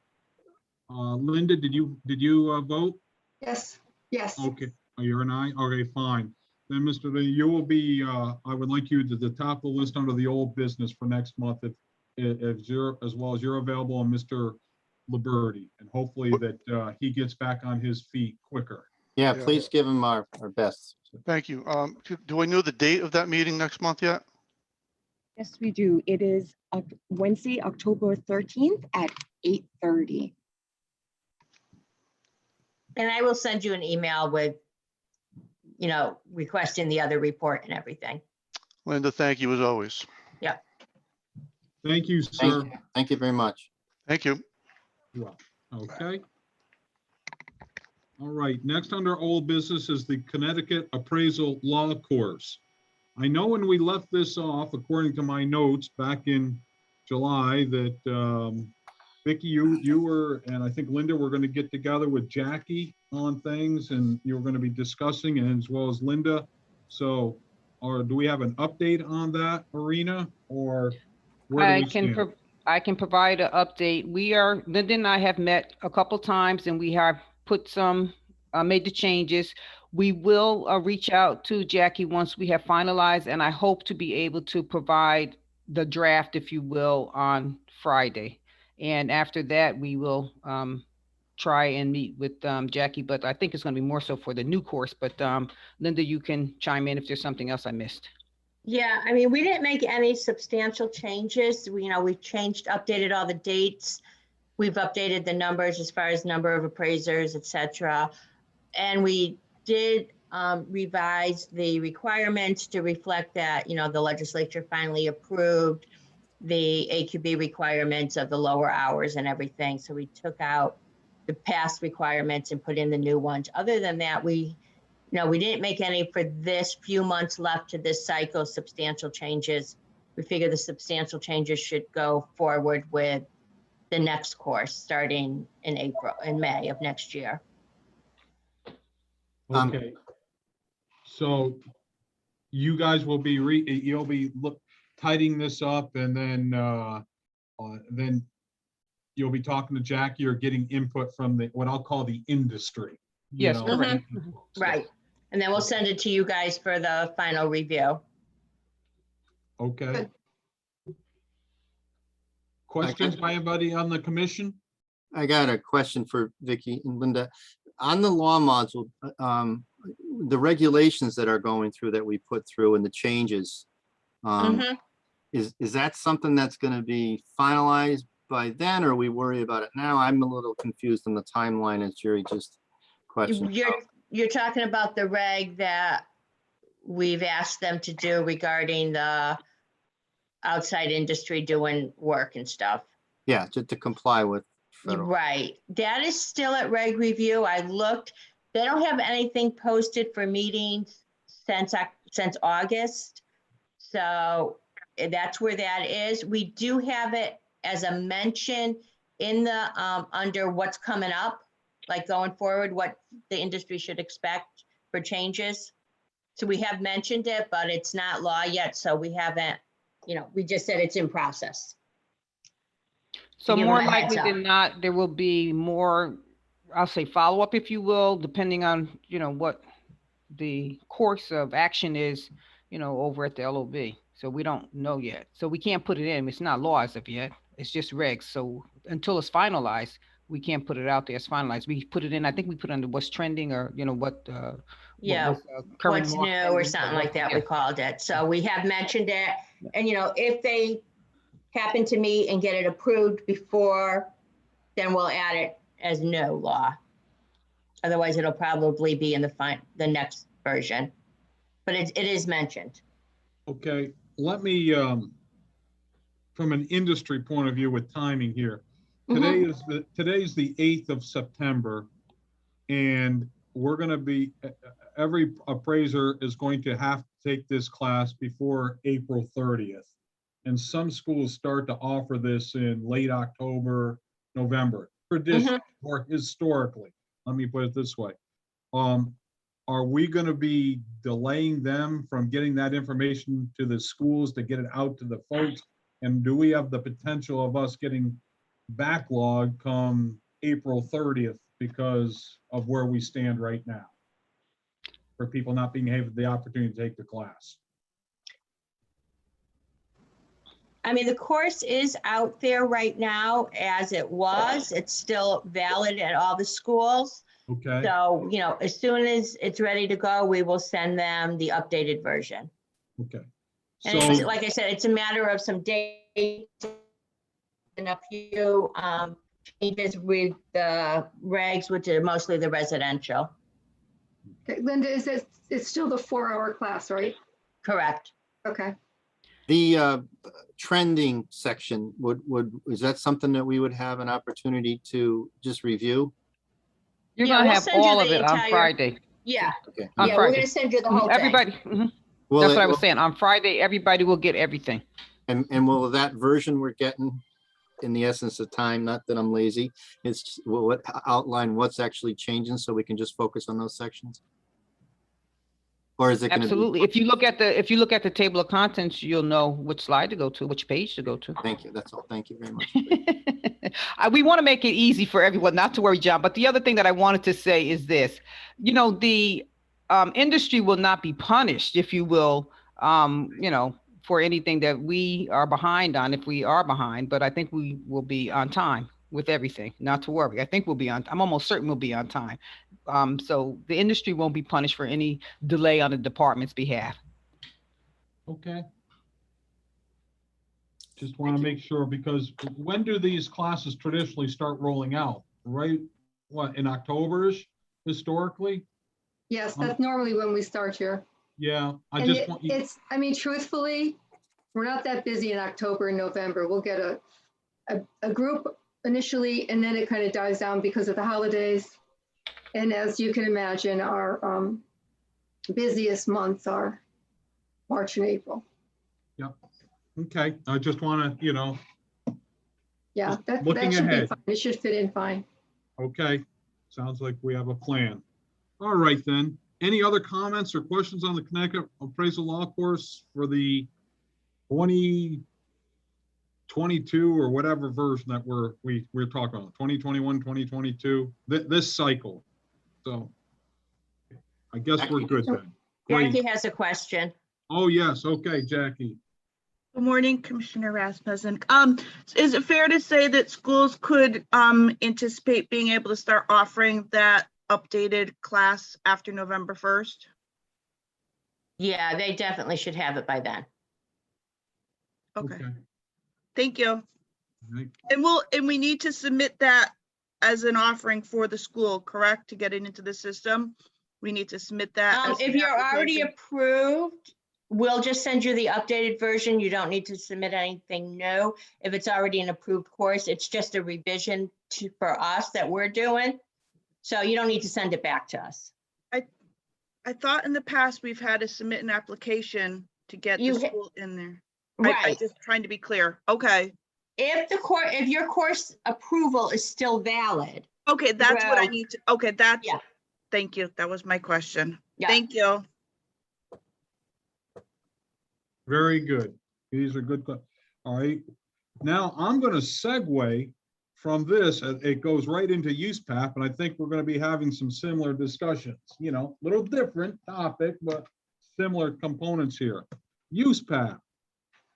Linda, did you vote? Yes, yes. Okay, oh, you're an aye? Okay, fine. Then, Mr. Lee, you will be, I would like you to the top of the list under the old business for next month if you're, as well as you're available, and Mr. Liberty, and hopefully that he gets back on his feet quicker. Yeah, Yeah. please give him our best. Thank you. Do I know the date of that meeting next month yet? Yes, we do. It is Wednesday, October 13th at 8:30. And I will send you an email with, requesting the other report and everything. Linda, thank you as always. Thank you, sir. Thank you very much. Thank you. Okay. All right, next under old business is the Connecticut Appraisal Law Course. I know when we left this off, according to my notes back in July, that Vicky, you were, and I think Linda, were going to get together with Jackie on things, and you were going to be discussing, and as well as Linda. So, or do we have an update on that arena, or where do we stand? I can provide an update. Linda and I have met a couple times, and we have put made the changes. We will reach out to Jackie once we have finalized, and I hope to be able to provide the draft, if you will, on Friday. And after that, we will try and meet with Jackie, but I think it's going to be more so for the new course. But Linda, you can chime in if there's something else I missed. Yeah, I mean, we didn't make any substantial changes. We've updated all the dates. We've updated the numbers as far as number of appraisers, et cetera. And we did revise the requirements to reflect that, the legislature finally approved the AQB requirements of the lower hours and everything. So we took out the past requirements and put in the new ones. Other than that, we didn't make any for this few months left to this cycle, substantial changes. We figure the substantial changes should go forward with the next course starting in May of next year. Okay. So you guys will be you'll be tidying this up, and then you'll be talking to Jackie or getting input from what I'll call the industry. Yes, correct. Right. And then we'll send it to you guys for the final review. Okay. Good. Questions by anybody on the commission? I got a question for Vicky and Linda. On the law module, the regulations that are going through that we put through and the changes, Mhm. is that something that's going to be finalized by then, or we worry about it now? I'm a little confused on the timeline, as Jerry just questioned. You're talking about the reg that we've asked them to do regarding the outside industry doing work and stuff. Yeah, just to comply with federal. Right. That is still at reg review. I looked. They don't have anything posted for meetings since August. So that's where that is. We do have it as a mention in the under what's coming up, like going forward, what the industry should expect for changes. So we have mentioned it, but it's not law yet. So we haven't, we just said it's in process. So give more them a heads likely than not, there will be more, I'll say follow-up, if you will, depending on, what the course of action is, over at the LOB. So we don't know yet. So we can't put it in. It's not law as of yet. It's just regs. So until it's finalized, we can't put it out there as finalized. We put it in, I think we put under what's trending or, what Yeah, was, current what's law new or pending, something what- like that, yeah. we called it. So we have mentioned it. And, if they happen to meet and get it approved before, then we'll add it as no law. Otherwise, it'll probably be in the next version. But it is mentioned. Okay, let me, from an industry point of view with timing here. Today's the 8th of September, and we're going to be, every appraiser is going to have to take this class before April 30th. And some schools start to offer this in late October, November, traditionally or historically. Let me put it this way. Are we going to be delaying them from getting that information to the schools to get it out to the folks? And do we have the potential of us getting backlog come April 30th because of where we stand right now? For people not being able the opportunity to take the class. I mean, the course is out there right now as it was. It's still valid at all the schools. Okay. So, as soon as it's ready to go, we will send them the updated version. Okay. And So, it's, like I said, it's a matter of some dates and a few changes with the regs, which are mostly the residential. Okay, Linda, it's still the 4-hour class, right? Correct. Okay. The trending section, is that something that we would have an opportunity to just review? You're Yeah, gonna we'll have send you all of the it on entire- Friday. Yeah. Okay. On Yeah, we're Friday. gonna send you the whole thing. Everybody, Will that's it- what I was saying. On Friday, everybody will get everything. And will that version we're getting, in the essence of time, not that I'm lazy, will it outline what's actually changing so we can just focus on those sections? Or is it going to be? Absolutely. If you look at the table of contents, you'll know which slide to go to, which page to go to. Thank you. That's all. Thank you very much. We want to make it easy for everyone, not to worry, John. But the other thing that I wanted to say is this, the industry will not be punished, if you will, for anything that we are behind on, if we are behind, but I think we will be on time with everything, not to worry. I think I'm almost certain we'll be on time. So the industry won't be punished for any delay on the department's behalf. okay. Just want to make sure, because when do these classes traditionally start rolling out? Right? What, in October-ish historically? Yes, that's normally when we start here. Yeah, I And just want you. I mean, truthfully, we're not that busy in October and November. We'll get a group initially, and then it kind of dies down because of the holidays. And as you can imagine, our busiest months are March and April. Okay, I just want to, Yeah, Just that looking should be ahead. fine. It should fit in fine. okay. Sounds like we have a plan. All right, then. Any other comments or questions on the Connecticut appraisal law course for the 2022 or whatever version that we're talking about, 2021, 2022, this cycle? So I guess we're good then. Great. Jackie has a question. Oh, yes. Okay, Jackie. Good morning, Commissioner Rasmussen. Is it fair to say that schools could anticipate being able to start offering that updated class after November 1st? Yeah, they definitely should have it by then. Okay, thank you. Right. And we need to submit that as an offering for the school, correct? To get it into the system? We need to submit that. as If an you're already application? approved, we'll just send you the updated version. You don't need to submit anything new. If it's already an approved course, it's just a revision for us that we're doing. So you don't need to send it back to us. I thought in the past we've had to submit an application to get the You ha- school in there. I'm Right. just trying to be clear. Okay. If your course approval is still valid. Okay, that's what I Well, need to, okay, that's, Yeah. thank you. That was my question. Yeah. Thank you. Very good. These are good. All right. Now I'm going to segue from this. It goes right into use path, and I think we're going to be having some similar discussions. You know, little different topic, but similar components here. Use path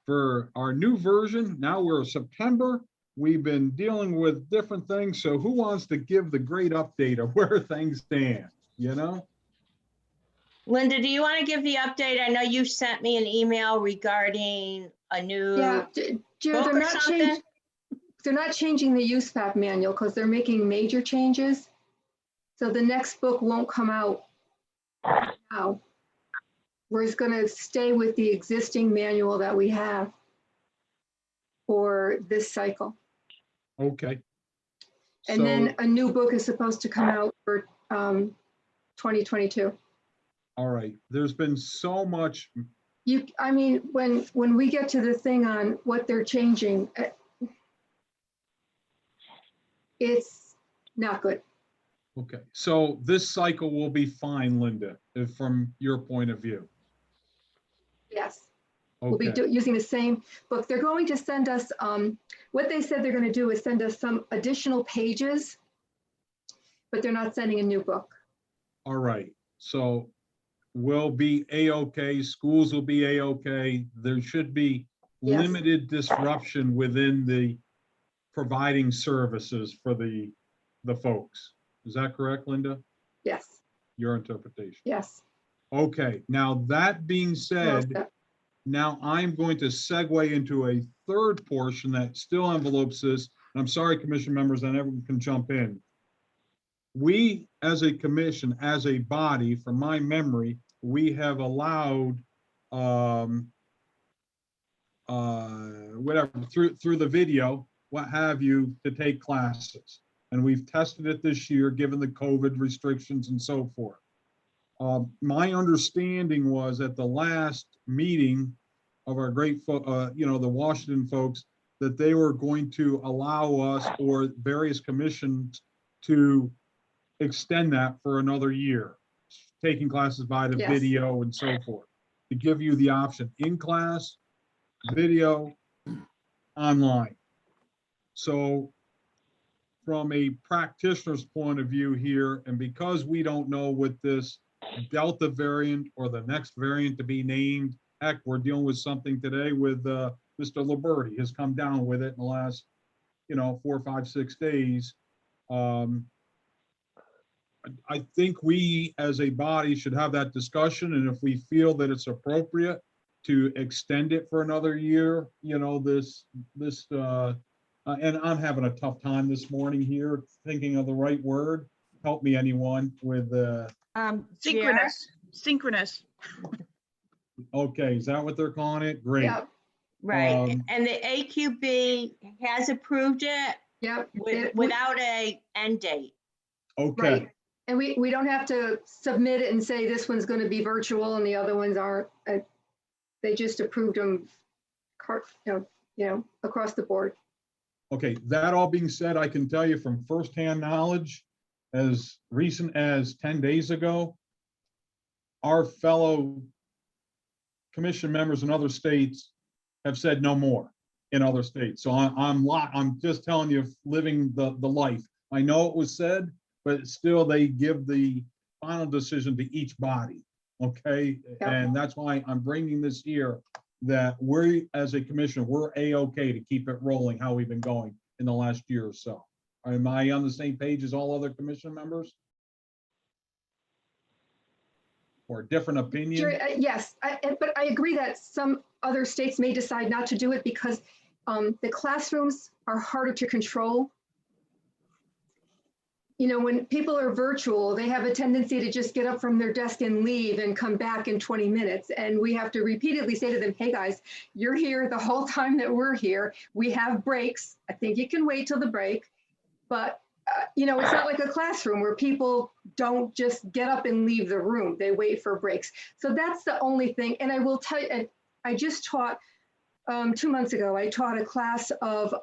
for our new version. Now we're September. We've been dealing with different things. So who wants to give the great update of where things stand? You know? Linda, do you want to give the update? I know you sent me an email regarding a new Yeah, Jared, book or something. they're not changing the use path manual because they're making major changes. So the next book won't come out now. We're just going to stay with the existing manual that we have for this cycle. Okay. And then So, a new book is supposed to come out for 2022. all right, there's been so much. I mean, when we get to the thing on what they're changing, it's not good. Okay, so this cycle will be fine, Linda, from your point of view. Yes, we'll be Okay, using the same book. They're going to send us, what they said they're going to do is send us some additional pages, but they're not sending a new book. all right. So we'll be A-okay, schools will be A-okay. There should be Yes. limited disruption within the providing services for the folks. Is that correct, Linda? Yes, Your interpretation? yes. Okay, now that being Well said, said. now I'm going to segue into a third portion that still envelopes this. And I'm sorry, commission members, and everyone can jump in. We, as a commission, as a body, from my memory, we have allowed whatever, through the video, what have you, to take classes. And we've tested it this year, given the COVID restrictions and so forth. My understanding was at the last meeting of our great, the Washington folks, that they were going to allow us or various commissions to extend that for another year, taking classes by the Yes. video and so forth, to give you the option in class, video, online. So from a practitioner's point of view here, and because we don't know what this Delta variant or the next variant to be named, heck, we're dealing with something today with Mr. Liberti has come down with it in the last, 4, 5, 6 days. I think we as a body should have that discussion, and if we feel that it's appropriate to extend it for another year, and I'm having a tough time this morning here, thinking of the right word. Help me, anyone, with Synchronous. okay, is that what they're calling it? Great. Yep, Right, and the AQB has approved it yep. without a end date. Okay, Right. And we don't have to submit it and say this one's going to be virtual and the other ones aren't. They just approved them, across the board. okay. That all being said, I can tell you from firsthand knowledge, as recent as 10 days ago, our fellow commission members in other states have said no more in other states. So I'm just telling you, living the life. I know it was said, but still they give the final decision to each body. Okay. Yep. And that's why I'm bringing this here that we, as a commissioner, we're A-okay to keep it rolling how we've been going in the last year or so. Am I on the same page as all other commission members? Or a different opinion? Sure, yes, but I agree that some other states may decide not to do it because the classrooms are harder to control. You know, when people are virtual, they have a tendency to just get up from their desk and leave and come back in 20 minutes. And we have to repeatedly say to them, hey guys, you're here the whole time that we're here. We have breaks. I think you can wait till the break. But, you know, it's not like a classroom where people don't just get up and leave the room. They wait for breaks. So that's the only thing. And I will tell you, and I just taught 2 months ago, I taught a class of,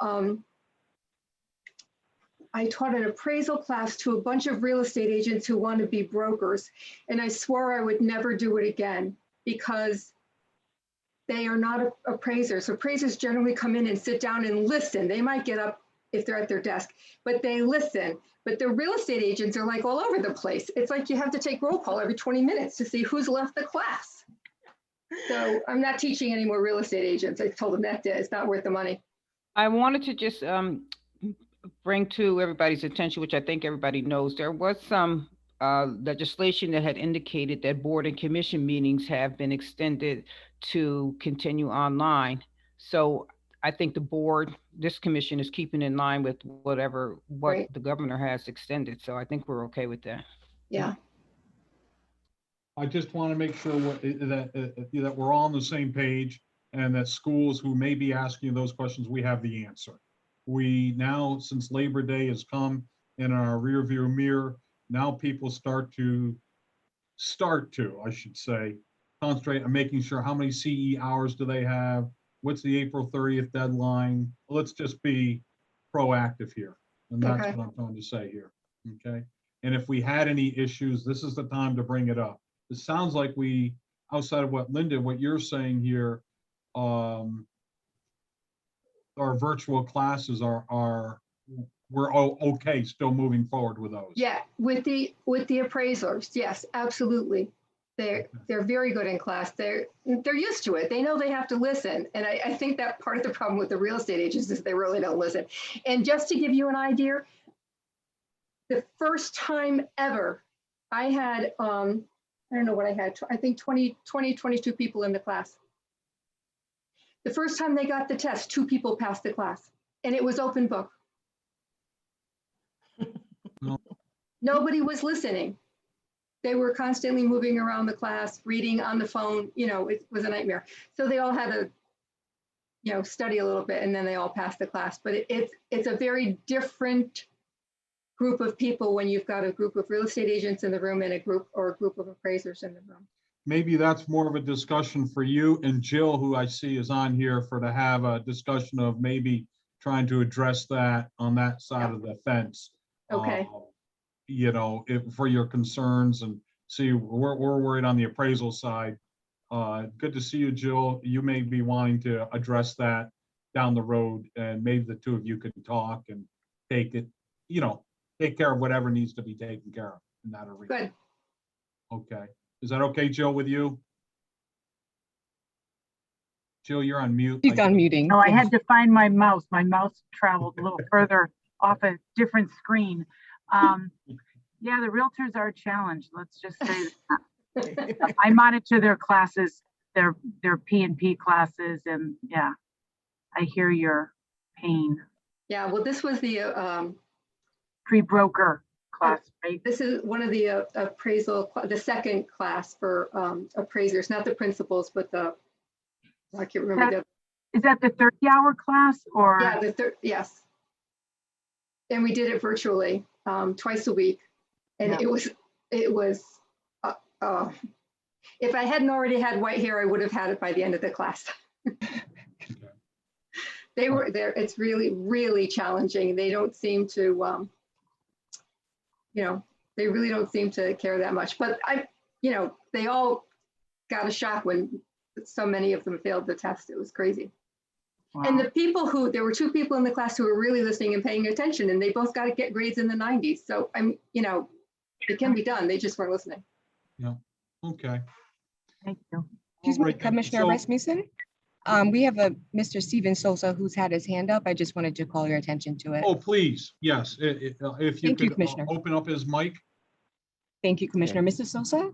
I taught an appraisal class to a bunch of real estate agents who want to be brokers. And I swore I would never do it again because they are not appraisers. Appraisers generally come in and sit down and listen. They might get up if they're at their desk, but they listen. But the real estate agents are like all over the place. It's like you have to take roll call every 20 minutes to see who's left the class. So I'm not teaching any more real estate agents. I told them that it's not worth the money. I wanted to just bring to everybody's attention, which I think everybody knows, there was some legislation that had indicated that board and commission meetings have been extended to continue online. So I think the board, this commission is keeping in line with what Right. the governor has extended. So I think we're okay with that. Yeah. I just want to make sure that we're all on the same page and that schools who may be asking those questions, we have the answer. We now, since Labor Day has come in our rear view mirror, now people start to, I should say, concentrate on making sure how many CE hours do they have? What's the April 30th deadline? Let's just be proactive here. And that's Okay. what I'm trying to say here, okay? And if we had any issues, this is the time to bring it up. It sounds like we, outside of what Linda, what you're saying here, our virtual classes we're okay still moving forward with those. Yeah, with the appraisers, yes, absolutely. They're very good in class. They're used to it. They know they have to listen. And I think that part of the problem with the real estate agents is they really don't listen. And just to give you an idea, the first time ever I had, I don't know what I had, I think 22 people in the class. The first time they got the test, 2 people passed the class and it was open book. Nobody was listening. They were constantly moving around the class, reading on the phone, you know, it was a nightmare. So they all had to, you know, study a little bit and then they all passed the class. But it's a very different group of people when you've got a group of real estate agents in the room and a group of appraisers in the room. Maybe that's more of a discussion for you and Jill, who I see is on here to have a discussion of maybe trying to address that on that side of the fence. Okay. You know, for your concerns and see, we're worried on the appraisal side. Good to see you, Jill. You may be wanting to address that down the road and maybe the two of you could talk and take it, you know, take care of whatever needs to be taken care of in that arena. Good. Okay. Is that okay, Jill, with you? Jill, you're on mute. She's unmuting. No, I had to find my mouse. My mouse traveled a little further off a different screen. Yeah, the realtors are a challenge. Let's just say that. I monitor their classes, their P&P classes, and yeah, I hear your pain. Yeah, well, this was the Pre-broker class, right? this is one of the appraisal, the second class for appraisers, not the principals, but I can't remember. Is that the 30-hour class or? Yeah, yes. And we did it virtually twice a week. And Yeah. it was if I hadn't already had white hair, I would have had it by the end of the class. They were there. It's really, really challenging. They don't seem to, you know, they really don't seem to care that much. But you know, they all got a shock when so many of them failed the test. It was crazy. Wow. And the people there were 2 people in the class who were really listening and paying attention, and they both got to get grades in the 90s. So you know, it can be done. They just weren't listening. Yeah. Okay. Thank you. Excuse All me, right, Commissioner so- Rasmussen? We have a Mr. Steven Sosa who's had his hand up. I just wanted to call your attention to it. Oh, please, yes, if you Thank you, could Commissioner. open up his mic. Thank you, Commissioner. Mr. Sosa?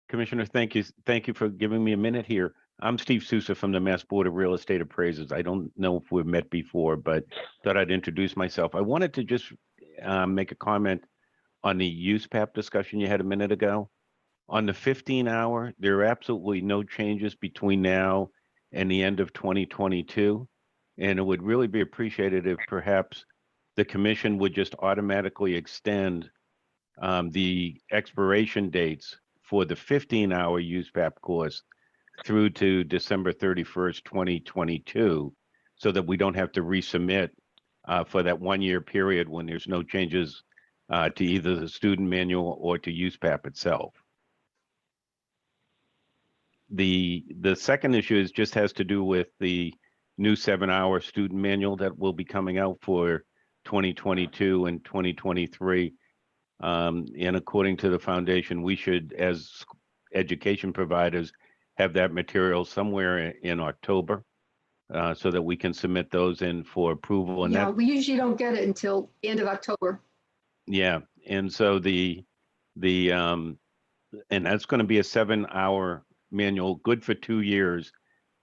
Commissioner, thank you. Thank you for giving me a minute here. I'm Steve Sousa from the Mass Board of Real Estate Appraisers. I don't know if we've met before, but thought I'd introduce myself. I wanted to just make a comment on the use PAP discussion you had a minute ago. On the 15-hour, there are absolutely no changes between now and the end of 2022. And it would really be appreciated if perhaps the commission would just automatically extend the expiration dates for the 15-hour use PAP course through to December 31st, 2022, so that we don't have to resubmit for that 1-year period when there's no changes to either the student manual or to use PAP itself. The second issue is just has to do with the new 7-hour student manual that will be coming out for 2022 and 2023. And according to the foundation, we should, as education providers, have that material somewhere in October so that we can submit those in for approval. And Yeah, that, we usually don't get it until end of October. yeah, and so and that's going to be a 7-hour manual, good for 2 years,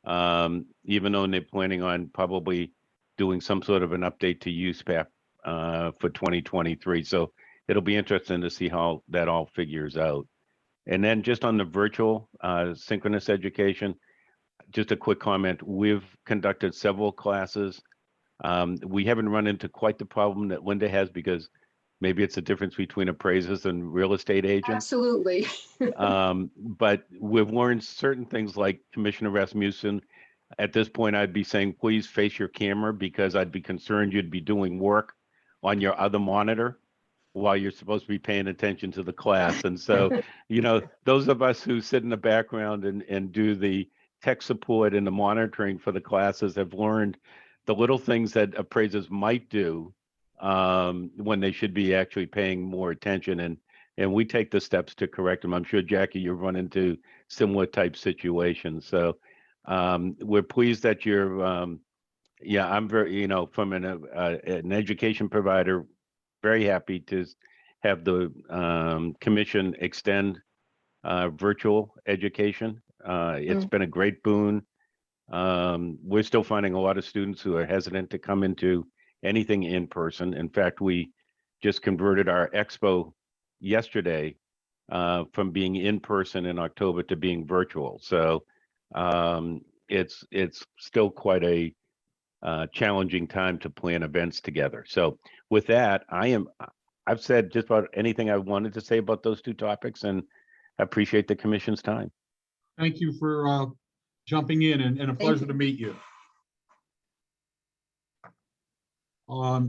even though they're planning on probably doing some sort of an update to USPAP for 2023. So it'll be interesting to see how that all figures out. And then just on the virtual synchronous education, just a quick comment. We've conducted several classes. We haven't run into quite the problem that Linda has because maybe it's a difference between appraisers and real estate agents. Absolutely. But we've learned certain things like Commissioner Rasmussen. At this point, I'd be saying, please face your camera because I'd be concerned you'd be doing work on your other monitor while you're supposed to be paying attention to the class. And so, you know, those of us who sit in the background and do the tech support and the monitoring for the classes have learned the little things that appraisers might do when they should be actually paying more attention. And we take the steps to correct them. I'm sure, Jackie, you've run into similar type situations. So we're pleased that you're, yeah, I'm very, you know, from an education provider, very happy to have the commission extend virtual education. It's been a great boon. We're still finding a lot of students who are hesitant to come into anything in person. In fact, we just converted our expo yesterday from being in person in October to being virtual. So it's still quite a challenging time to plan events together. So with that, I've said just about anything I wanted to say about those two topics, and I appreciate the commission's time. Thank you for jumping in, and a pleasure to meet you. A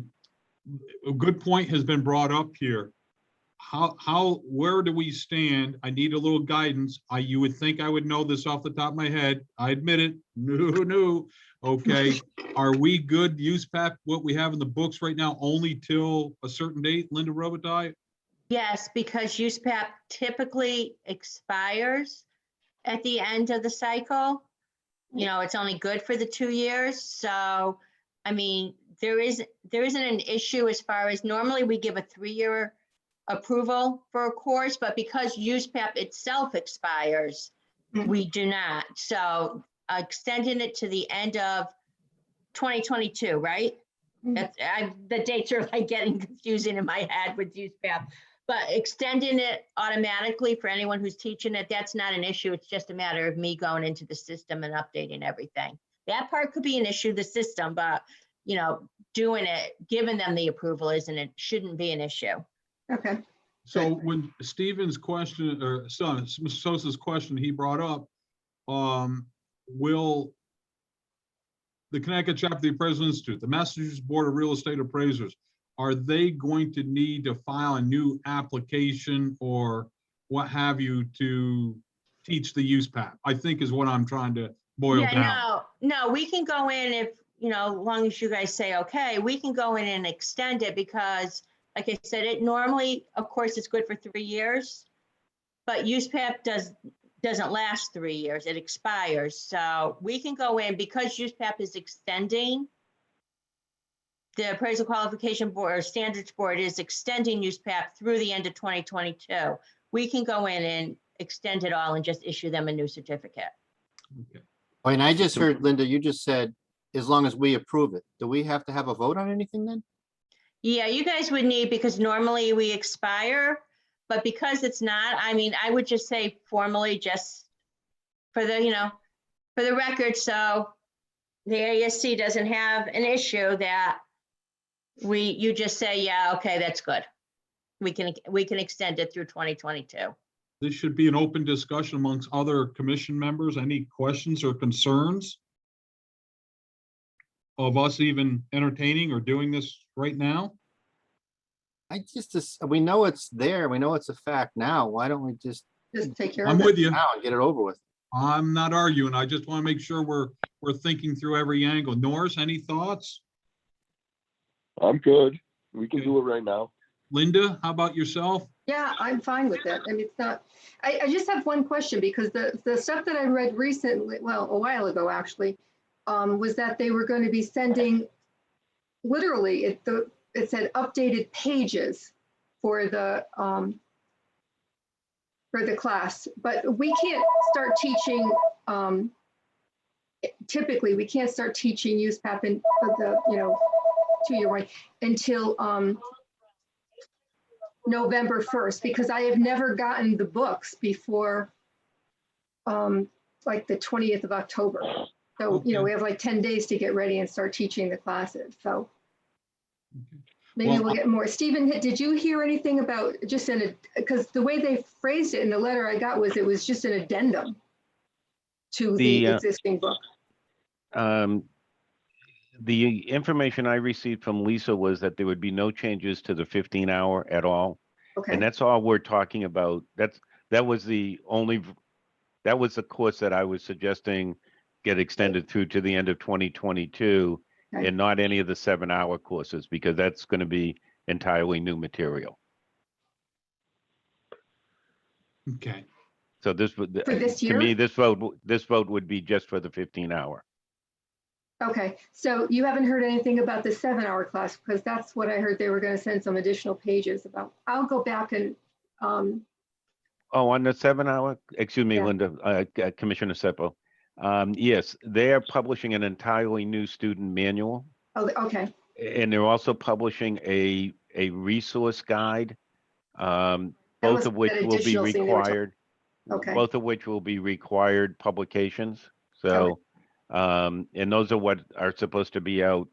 good point has been brought up here. Where do we stand? I need a little guidance. You would think I would know this off the top of my head. I admit it. No. Okay. Are we good? USPAP, what we have in the books right now, only till a certain date, Linda Robitaille? Yes, because USPAP typically expires at the end of the cycle. You know, it's only good for the 2 years. So, I mean, there isn't an issue as far as normally we give a 3-year approval for a course, but because USPAP itself expires, we do not. So extending it to the end of 2022, right? The dates are like getting confusing in my head with USPAP, but extending it automatically for anyone who's teaching it, that's not an issue. It's just a matter of me going into the system and updating everything. That part could be an issue, the system, but you know, doing it, giving them the approval shouldn't be an issue. Okay. So when Stephen's question, or Mr. Sosa's question he brought up, will the Connecticut chapter of the Appraisal Institute, the Massachusetts Board of Real Estate Appraisers, are they going to need to file a new application or what have you to teach the USPAP? I think is what I'm trying to boil down. No, we can go in if, you know, as long as you guys say, okay, we can go in and extend it because like I said, it normally, of course, it's good for 3 years, but USPAP doesn't last 3 years, it expires. So we can go in, because USPAP is extending, the Appraisal Qualification Board or Standards Board is extending USPAP through the end of 2022. We can go in and extend it all and just issue them a new certificate. Okay. Oh, and I just heard, Linda, you just said, as long as we approve it, do we have to have a vote on anything then? Yeah, you guys would need, because normally we expire, but because it's not, I mean, I would just say formally, just for the, for the record, so the ASC doesn't have an issue that you just say, yeah, okay, that's good. We can extend it through 2022. This should be an open discussion amongst other commission members. Any questions or concerns of us even entertaining or doing this right now? We know it's there. We know it's a fact now. Why don't we just take care I'm of it. with you. now and get it over with? I'm not arguing. I just want to make sure we're thinking through every angle. Norris, any thoughts? I'm good. We can do it right now. Linda, how about yourself? Yeah, I'm fine with that. I mean, it's not, I just have one question, because the stuff that I read recently, well, a while ago, actually, was that they were going to be sending, literally, it said updated pages for the class, but we can't start teaching, typically, we can't start teaching USPAP for the, 2-year one until November 1st, because I have never gotten the books before like the 20th of October. So, Okay. we have like 10 days to get ready and start teaching the classes. So Okay. maybe Well, we'll get more. Stephen, did you hear anything about just because the way they phrased it in the letter I got was it was just an addendum to the existing book. The information I received from Lisa was that there would be no changes to the 15-hour at all. Okay. And that's all we're talking about. That was the course that I was suggesting get extended through to the end of 2022, Okay. and not any of the 7-hour courses, because that's going to be entirely new material. Okay. So this would, For this to year? me, this vote would be just for the 15-hour. Okay, so you haven't heard anything about the 7-hour class, because that's what I heard they were going to send some additional pages about. I'll go back and, Oh, on the 7-hour, excuse me, Yeah. Linda, Commissioner Seppo. Yes, they're publishing an entirely new student manual, oh, okay, and they're also publishing a resource guide, both was of which that will be additional thing they were required. okay. Both of which will be required publications. So, and those are what are supposed to be out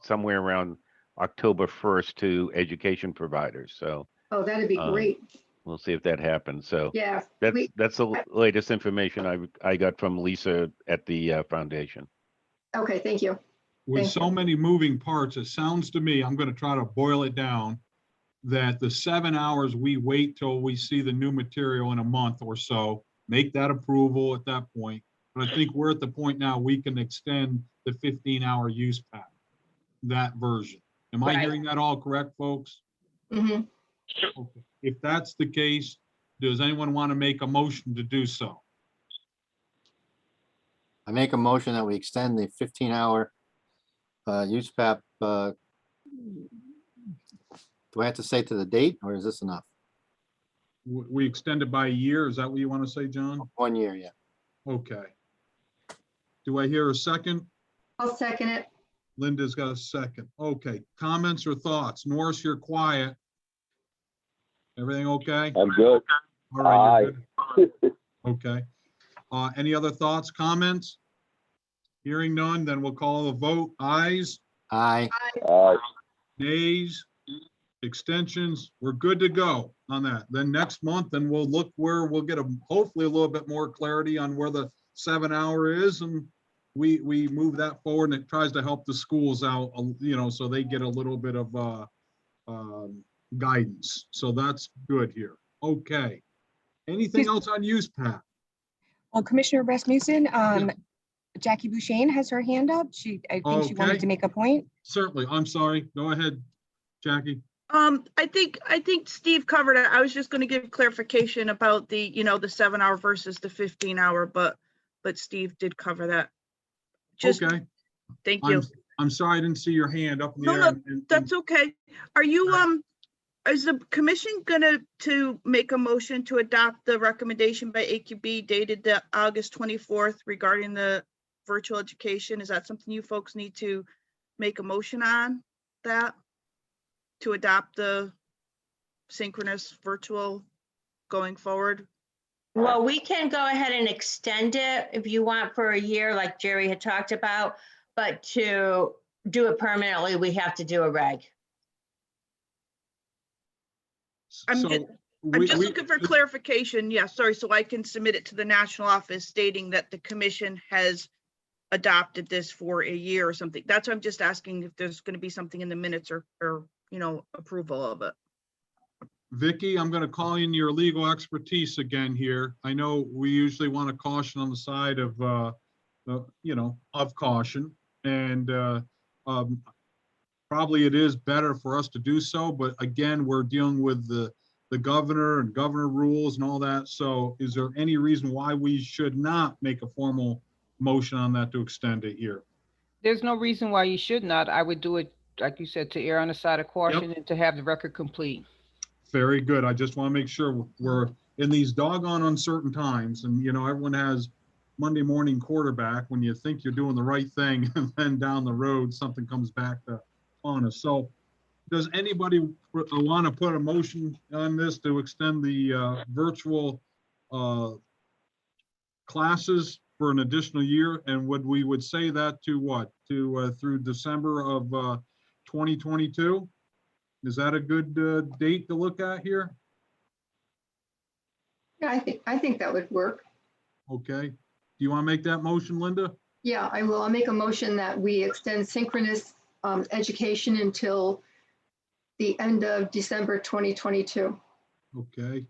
somewhere around October 1st to education providers. So Oh, that'd be great. we'll see if that happens. So Yeah, that's the latest information I got from Lisa at the foundation. okay, thank you. With Thank so many moving parts, it sounds to me, I'm going to try to boil it down, that the 7 hours, we wait till we see the new material in a month or so, make that approval at that point. But I think we're at the point now we can extend the 15-hour use pack, that version. Am I Right. hearing that all correct, folks? Mhm. Okay. If that's the case, does anyone want to make a motion to do so? I make a motion that we extend the 15-hour USPAP. Do I have to say to the date, or is this enough? We extend it by a year. Is that what you want to say, John? 1 year, yeah. Okay. Do I hear a second? I'll second it. Linda's got a second. Okay, comments or thoughts? Norris, you're quiet. Everything okay? I'm good. All right, you're Aye. good. Okay. Any other thoughts, comments? Hearing none, then we'll call a vote. Ayes, Aye. Aye. nays, extensions. We're good to go on that. Then next month, then we'll look where we'll get hopefully a little bit more clarity on where the 7-hour is, and we move that forward, and it tries to help the schools out, so they get a little bit of guidance. So that's good here. Okay. Anything else on use, Pat? Well, Commissioner Rasmussen, Jackie Bouchane has her hand up. I think she wanted Okay. to make a point. Certainly. I'm sorry. Go ahead, Jackie. I think Steve covered it. I was just going to give clarification about the, the 7-hour versus the 15-hour, but Steve did cover that. Just, Okay, thank you. I'm sorry, I didn't see your hand up in the No, air. no, that's okay. Are you, is the commission gonna to make a motion to adopt the recommendation by AQB dated the August 24th regarding the virtual education? Is that something you folks need to make a motion on, that? To adopt the synchronous virtual going forward? Well, we can go ahead and extend it if you want for a year, like Jerry had talked about, but to do it permanently, we have to do a reg. I'm So just we- looking for clarification. Yeah, sorry, so I can submit it to the national office stating that the commission has adopted this for a year or something. That's why I'm just asking if there's going to be something in the minutes or approval of it. Vicky, I'm going to call in your legal expertise again here. I know we usually want to caution on the side of, of caution. And probably it is better for us to do so. But again, we're dealing with the governor and governor rules and all that. So is there any reason why we should not make a formal motion on that to extend it here? There's no reason why you should not. I would do it, like you said, to err on the side of caution and to have the record complete. Very good. I just want to make sure we're in these doggone uncertain times, and everyone has Monday morning quarterback when you think you're doing the right thing, and then down the road something comes back on us. So, does anybody want to put a motion on this to extend the virtual classes for an additional year? And we would say that to what? To through December of 2022? Is that a good date to look at here? Yeah, I think that would work. Okay. Do you want to make that motion, Linda? Yeah, I will. I'll make a motion that we extend synchronous education until the end of December 2022. Okay.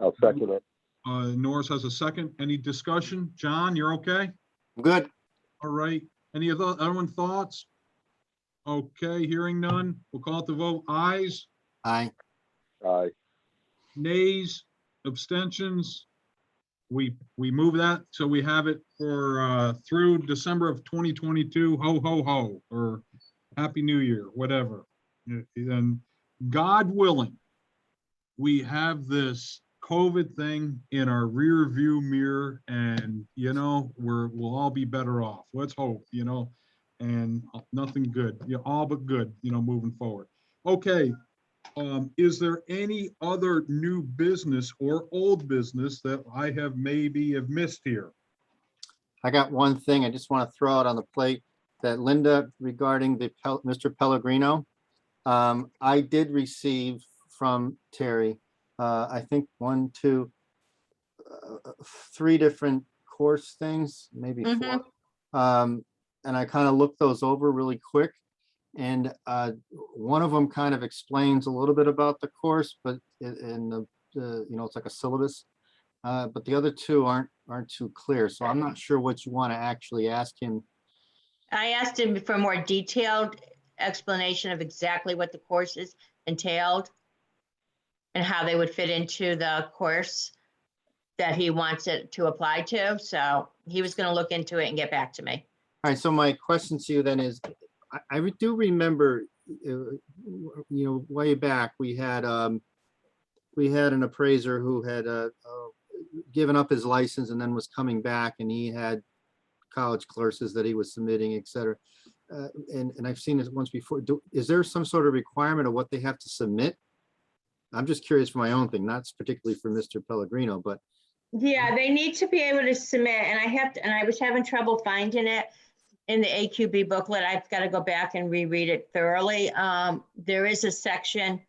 I'll second it. Norris has a second. Any discussion? John, you're okay? Good. All right. Any other everyone thoughts? Okay, hearing none. We'll call it the vote. Ayes, Aye. Aye. nays, abstentions. We move that so we have it for through December of 2022. Ho ho ho, or Happy New Year, whatever. And God willing, we have this COVID thing in our rear view mirror, and we'll all be better off. Let's hope, and nothing good, all but good, moving forward. Okay. Is there any other new business or old business that I have missed here? I got one thing I just want to throw out on the plate, that Linda, regarding Mr. Pellegrino. I did receive from Terry, I think 1, 2, 3 different course things, maybe 4. And I kind of looked those over really quick. And one of them kind of explains a little bit about the course, but it's like a syllabus. But the other 2 aren't too clear. So I'm not sure what you want to actually ask him. I asked him for more detailed explanation of exactly what the courses entailed and how they would fit into the course that he wants it to apply to. So he was going to look into it and get back to me. All right. So my question to you then is, I do remember, way back we had an appraiser who had given up his license and then was coming back, and he had college courses that he was submitting, et cetera. And I've seen this once before. Is there some sort of requirement of what they have to submit? I'm just curious for my own thing, not particularly for Mr. Pellegrino, but. Yeah, they need to be able to submit, and I was having trouble finding it in the AQB booklet. I've got to go back and reread it thoroughly. There is a section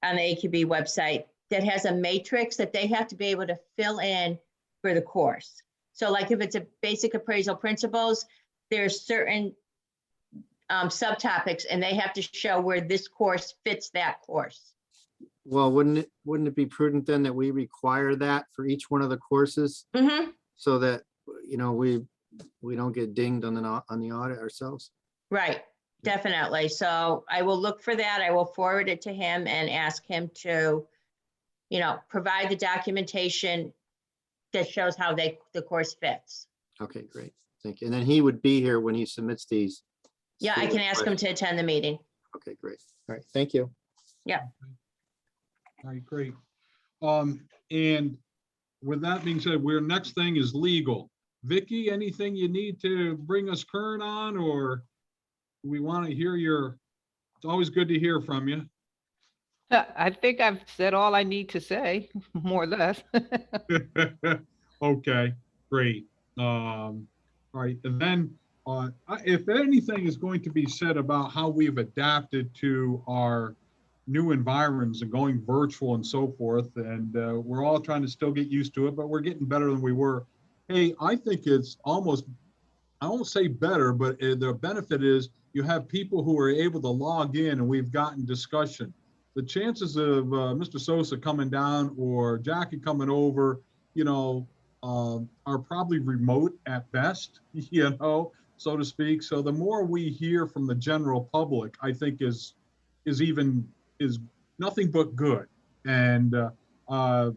on the AQB website that has a matrix that they have to be able to fill in for the course. So like if it's a basic appraisal principles, there's certain subtopics, and they have to show where this course fits that course. Well, wouldn't it be prudent then that we require that for each one of the courses? Mm-hmm. So that, we don't get dinged on the audit ourselves? Right. Definitely. So I will look for that. I will forward it to him and ask him to, provide the documentation that shows how the course fits. Okay, great. Thank you. And then he would be here when he submits these. Yeah, I can ask him to attend the meeting. Okay, great. All right, thank you. Yeah. All right, great. And with that being said, our next thing is legal. Vicky, anything you need to bring us current on, or we want to hear it's always good to hear from you. I think I've said all I need to say, more or less. Okay, great. All right, and then if anything is going to be said about how we've adapted to our new environments and going virtual and so forth, and we're all trying to still get used to it, but we're getting better than we were. Hey, I think it's almost, I won't say better, but the benefit is you have people who are able to log in and we've gotten discussion. The chances of Mr. Sosa coming down or Jackie coming over, are probably remote at best, so to speak. So the more we hear from the general public, I think is nothing but good. And I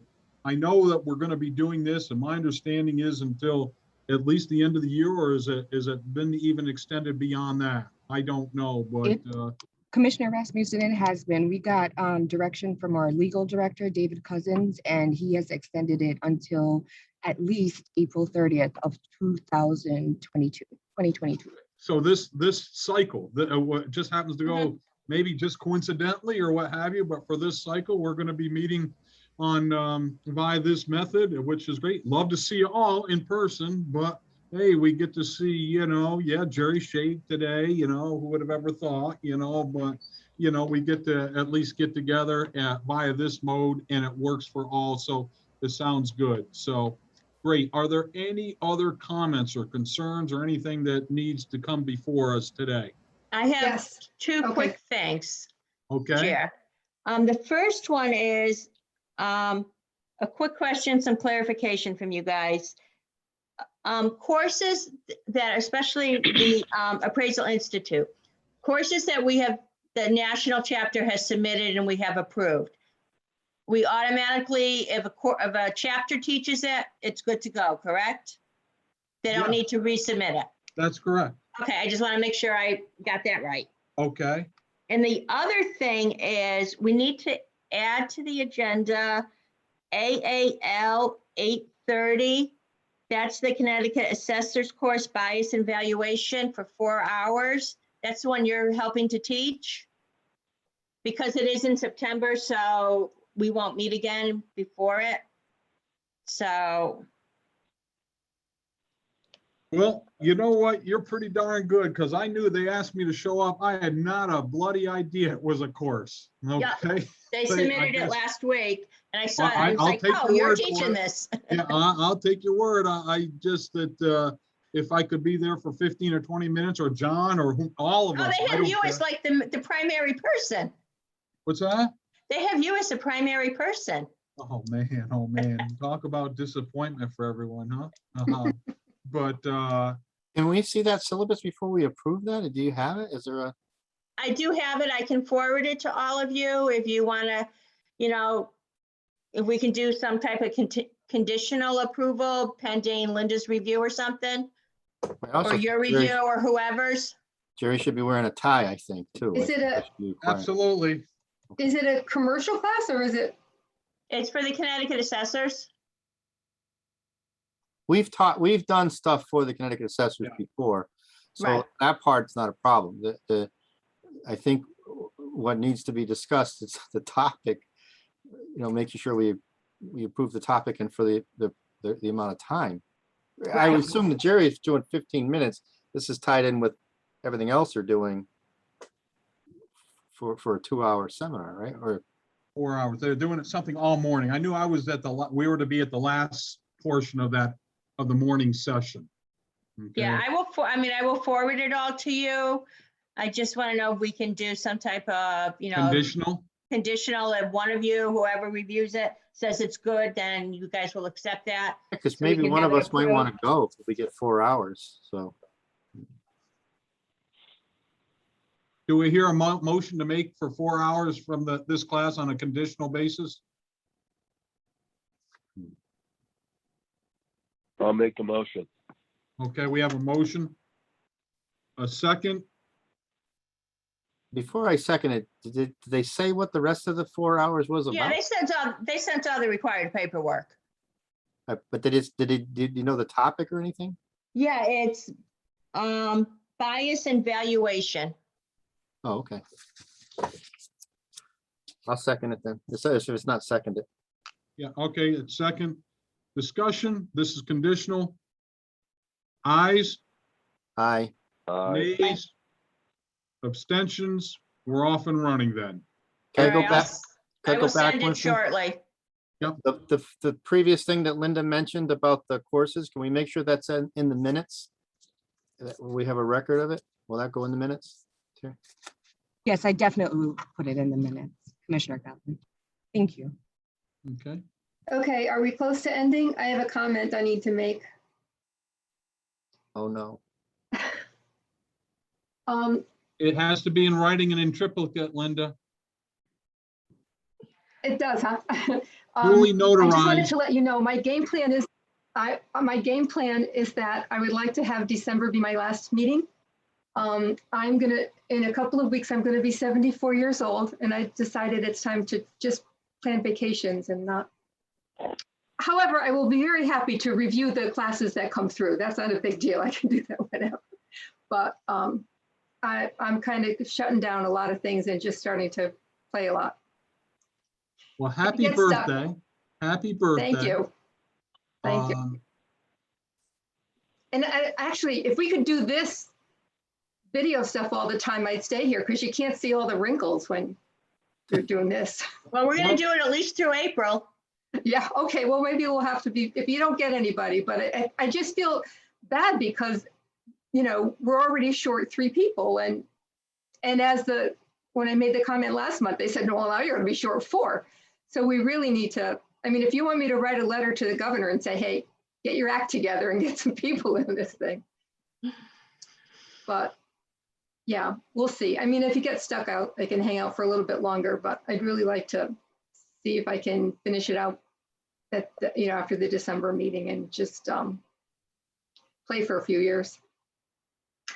know that we're going to be doing this, and my understanding is until at least the end of the year, or is it been even extended beyond that? I don't know, but Commissioner Rasmussen, it has been. We got direction from our legal director, David Cousins, and he has extended it until at least April 30th of 2022. So this cycle that just happens to go maybe just coincidentally or what have you, but for this cycle, we're going to be meeting on via this method, which is great. Love to see you all in person, but hey, we get to see, Jerry shaved today, who would have ever thought, but, we get to at least get together via this mode, and it works for all. So it sounds good. So great. Are there any other comments or concerns or anything that needs to come before us today? I have two quick things. Okay. Chair. The first one is a quick question, some clarification from you guys. Courses that, especially the Appraisal Institute, courses that the national chapter has submitted and we have approved. We automatically, if a chapter teaches it, it's good to go, correct? They don't need to resubmit it. That's correct. Okay, I just want to make sure I got that right. Okay. And the other thing is we need to add to the agenda AAL 830. That's the Connecticut Assessor's Course, Bias and Valuation for 4 hours. That's the one you're helping to teach. Because it is in September, so we won't meet again before it. So. Well, you know what? You're pretty darn good, because I knew they asked me to show up. I had not a bloody idea it was a course. Okay. Yeah, they submitted it last week, and I saw it. I was like, oh, you're teaching this. Yeah, I'll take your word. I just that if I could be there for 15 or 20 minutes, or John, or all of us. Oh, they have you as like the primary person. What's that? They have you as the primary person. Oh, man. Talk about disappointment for everyone, huh? But can we see that syllabus before we approve that? Do you have it? Is there a? I do have it. I can forward it to all of you if you want to, if we can do some type of conditional approval pending Linda's review or something, or your review or whoever's. Jerry should be wearing a tie, I think, too. Is it absolutely. Is it a commercial class or is it? It's for the Connecticut assessors. We've done stuff for the Connecticut assessors before, so that part's not a problem. I think what needs to be discussed is the topic, making sure we approve the topic and for the amount of time. I would assume that Jerry is doing 15 minutes. This is tied in with everything else they're doing for a 2-hour seminar, right? Or 4 hours. They're doing something all morning. I knew I was we were to be at the last portion of the morning session. Okay. Yeah, I will forward it all to you. I just want to know if we can do some type of, conditional. If one of you, whoever reviews it, says it's good, then you guys will accept that. Because maybe one of us might want to go if we get 4 hours. So. Do we hear a motion to make for 4 hours from this class on a conditional basis? I'll make a motion. Okay, we have a motion. A second. Before I second it, did they say what the rest of the 4 hours was Yeah, about? they sent all the required paperwork. But did you know the topic or anything? Yeah, it's bias and valuation. Oh, okay. I'll second it then. It says if it's not seconded. Yeah, okay, it's second. Discussion, this is conditional. Ayes, Aye. nays, abstentions, we're off and running then. Can I go All right, back? I Can I will go back send one it thing? shortly. The previous thing that Linda mentioned about the courses, can we make sure that's in the minutes? That we have a record of it? Will that go in the minutes? Sure. Yes, I definitely will put it in the minutes, Commissioner Gottlieb. Thank you. Okay, Okay, are we close to ending? I have a comment I need to make. Oh, no. it has to be in writing and in triplicate, Linda. It does, huh? Duly I just wanted notarized. to let you know, my game plan is that I would like to have December be my last meeting. I'm gonna, in a couple of weeks, I'm gonna be 74 years old, and I decided it's time to just plan vacations and not. However, I will be very happy to review the classes that come through. That's not a big deal. I can do that whenever. But I'm kind of shutting down a lot of things and just starting to play a lot. Well, happy Get stuck. birthday. Happy birthday. Thank you. Thank you. And actually, if we could do this video stuff all the time, I'd stay here because you can't see all the wrinkles when you're doing this. Well, we're gonna do it at least through April. Yeah, okay, well, maybe we'll have to be, if you don't get anybody, but I just feel bad because, you know, we're already short 3 people and when I made the comment last month, they said, no, well, now you're gonna be short 4. So we really need to, I mean, if you want me to write a letter to the governor and say, hey, get your act together and get some people in this thing. But yeah, we'll see. I mean, if you get stuck out, I can hang out for a little bit longer, but I'd really like to see if I can finish it out at after the December meeting and just play for a few years.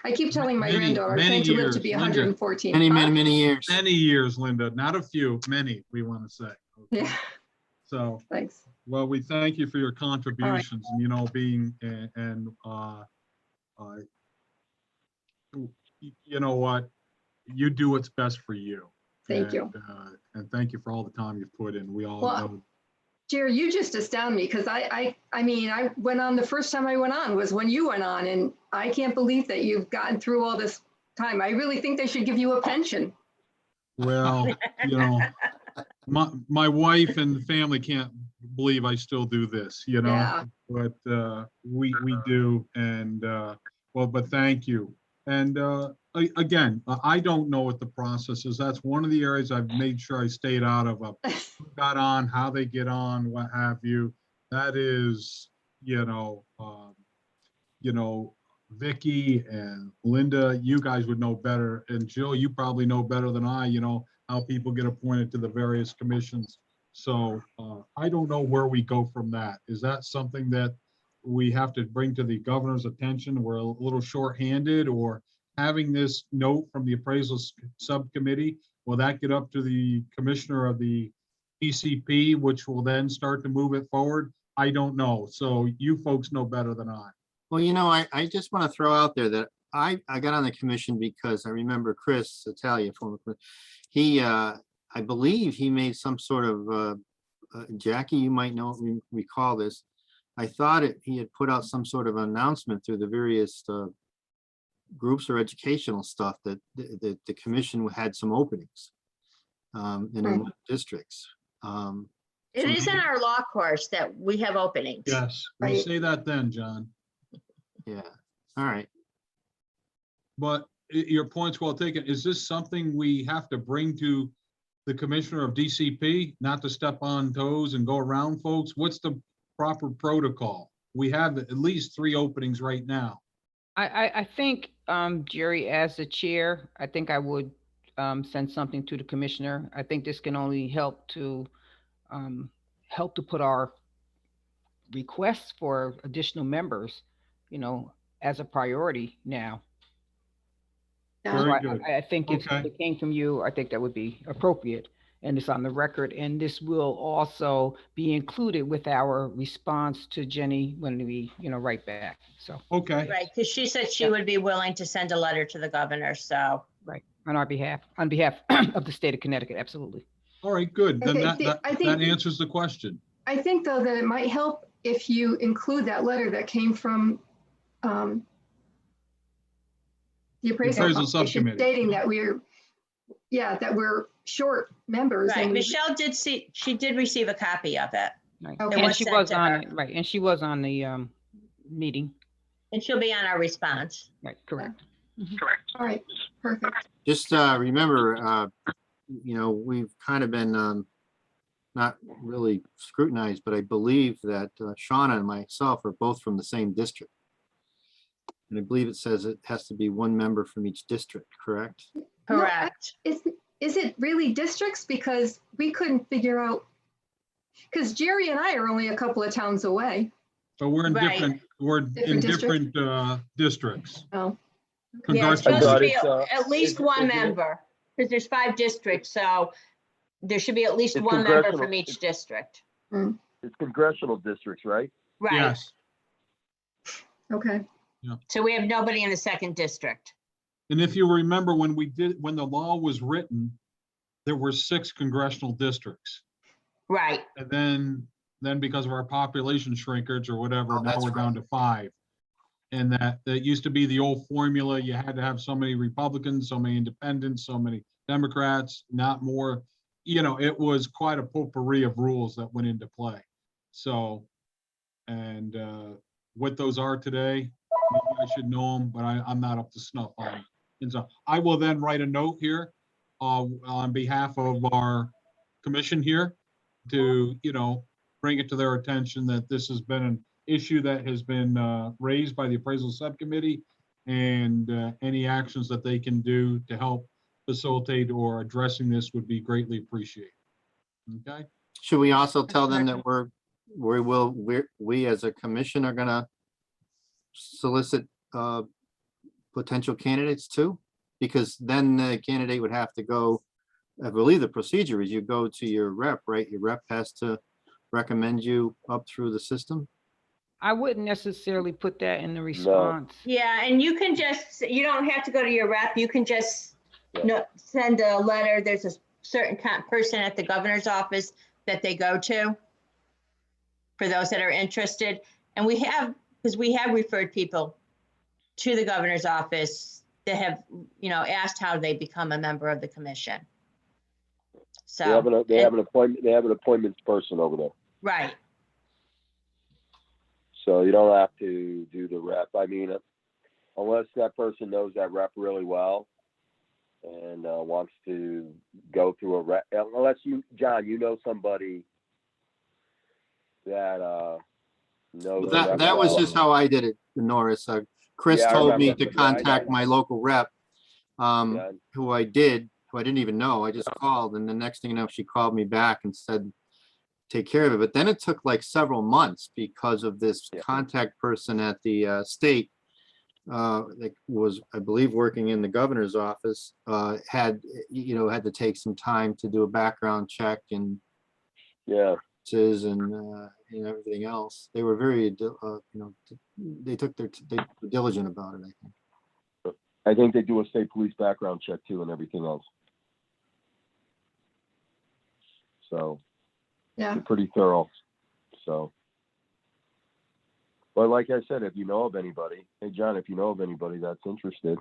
I keep telling my granddaughter, I plan to live to be 114. Many years. Many years, Linda, not a few, many, we want to say. Okay? Yeah, So, thanks. well, we thank you for your contributions and, being, you know what, you do what's best for you. Thank you. And thank you for all the time you've put in. We all Well, know. Jerry, you just astound me because I mean, I went on the first time I went on was when you went on, and I can't believe that you've gotten through all this time. I really think they should give you a pension. Well, my wife and the family can't believe I still do this, Yeah. but we do. And well, but thank you. And again, I don't know what the process is. That's one of the areas I've made sure I stayed out of. Who got on, how they get on, what have you. That is, Vicky and Linda, you guys would know better. And Jill, you probably know better than I, how people get appointed to the various commissions. So I don't know where we go from that. Is that something that we have to bring to the governor's attention? We're a little shorthanded, or having this note from the appraisal subcommittee, will that get up to the commissioner of the PCP, which will then start to move it forward? I don't know. So you folks know better than I. Well, I just want to throw out there that I got on the commission because I remember Chris Italia, he, I believe he made some sort of, Jackie, you might recall this. I thought he had put out some sort of announcement through the various groups or educational stuff that the commission had some openings in districts. It is in our law course that we have openings. Yes, we'll Right. say that then, John. Yeah, all right. But your point's well taken. Is this something we have to bring to the commissioner of DCP, not to step on toes and go around folks? What's the proper protocol? We have at least 3 openings right now. I think, Jerry, as the chair, I think I would send something to the commissioner. I think this can only help to put our requests for additional members, as a priority now. Yeah. So Very good. I think if Okay. it came from you, I think that would be appropriate. And it's on the record. And this will also be included with our response to Jenny when we, write back. So, Okay, Right, because she said she Yeah. would be willing to send a letter to the governor, so. right, on behalf of the state of Connecticut, absolutely. all right, good. Then I that think- answers the question. I think though that it might help if you include that letter that came from the appraisal Appraisal competition subcommittee. stating that we're short members. Right, and Michelle she did receive a copy of it, Right. Okay. And was she sent was to on her. it, right, and she was on the meeting, and she'll be on our response. right, correct. All right, perfect. Just remember, we've kind of been not really scrutinized, but I believe that Shauna and myself are both from the same district. And I believe it says it has to be one member from each district, correct? Correct. Is it really districts? Because we couldn't figure out, because Jerry and I are only a couple of towns away. So we're in Right. different Different districts. Oh, Yeah, it's Congressional supposed to be It's, at least it's- one it's- member, because there's 5 districts, so there should be at least It's one member congressional. from each district. It's congressional districts, right? Right, Yes. okay. so we have nobody in the 2nd district. And if you remember when the law was written, there were 6 congressional districts. Right, And then because of our population shrinkage or whatever, Oh, now that's we're down to 5. And that used to be the old formula. You had to have so many Republicans, so many independents, so many Democrats, not more. It was quite a potpourri of rules that went into play. So, and what those are today, maybe I should know them, but I'm not up to snuff on it. And so I will then write a note here on behalf of our commission here to, bring it to their attention that this has been an issue that has been raised by the appraisal subcommittee, and any actions that they can do to help facilitate or addressing this would be greatly appreciated. Okay? Should we also tell them that we as a commission are gonna solicit potential candidates too? Because then the candidate would have to go, I believe the procedure is you go to your rep, right? Your rep has to recommend you up through the system. I wouldn't necessarily put that in the response. yeah, and you can you don't have to go to your rep, you can just Yeah. send a letter. There's a certain person at the governor's office that they go to for those that are interested. And because we have referred people to the governor's office that have, asked how they become a member of the commission. So. They have an appointment. They have an appointments person over there, Right, so you don't have to do the rep. I mean, unless that person knows that rep really well and wants to go through a rep. Unless you, John, somebody that knows. the rep That was well. just how I did it, Norris. Chris Yeah, I told me remember. to Yeah, I know. contact my local rep, Yeah. who I didn't even know. I just called, and the next thing you know, she called me back and said, take care of it. But then it took like several months because of this Yeah. contact person at the state that was, I believe, working in the governor's office, had to take some time to do a background check and Yeah. and everything else. They were very, they were diligent about it, I think. I think they do a state police background check too and everything else. So Yeah. they're pretty thorough. So, but like I said, if you know of anybody, hey John, if you know of anybody that's interested,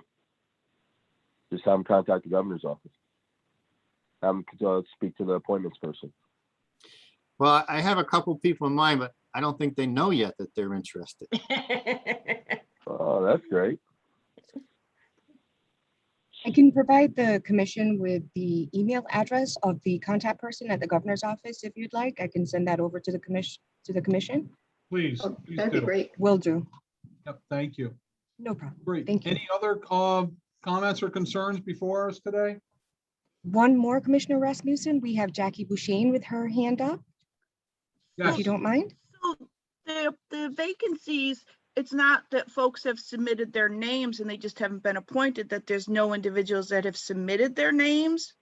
just have them contact the governor's office. Have them speak to the appointments person. Well, I have a couple people in mind, but I don't think they know yet that they're interested. Oh, that's great. I can provide the commission with the email address of the contact person at the governor's office if you'd like. I can send that over to the commission. Please, Oh, please that'd be do. great. Will do. Yep, thank you. No problem. Great. Thank you. Any other comments or concerns before us today? one more, Commissioner Rasmussen. We have Jackie Bouchane with her hand up, Yes. if you don't mind. So the vacancies, it's not that folks have submitted their names and they just haven't been appointed, that there's no individuals that have submitted their names.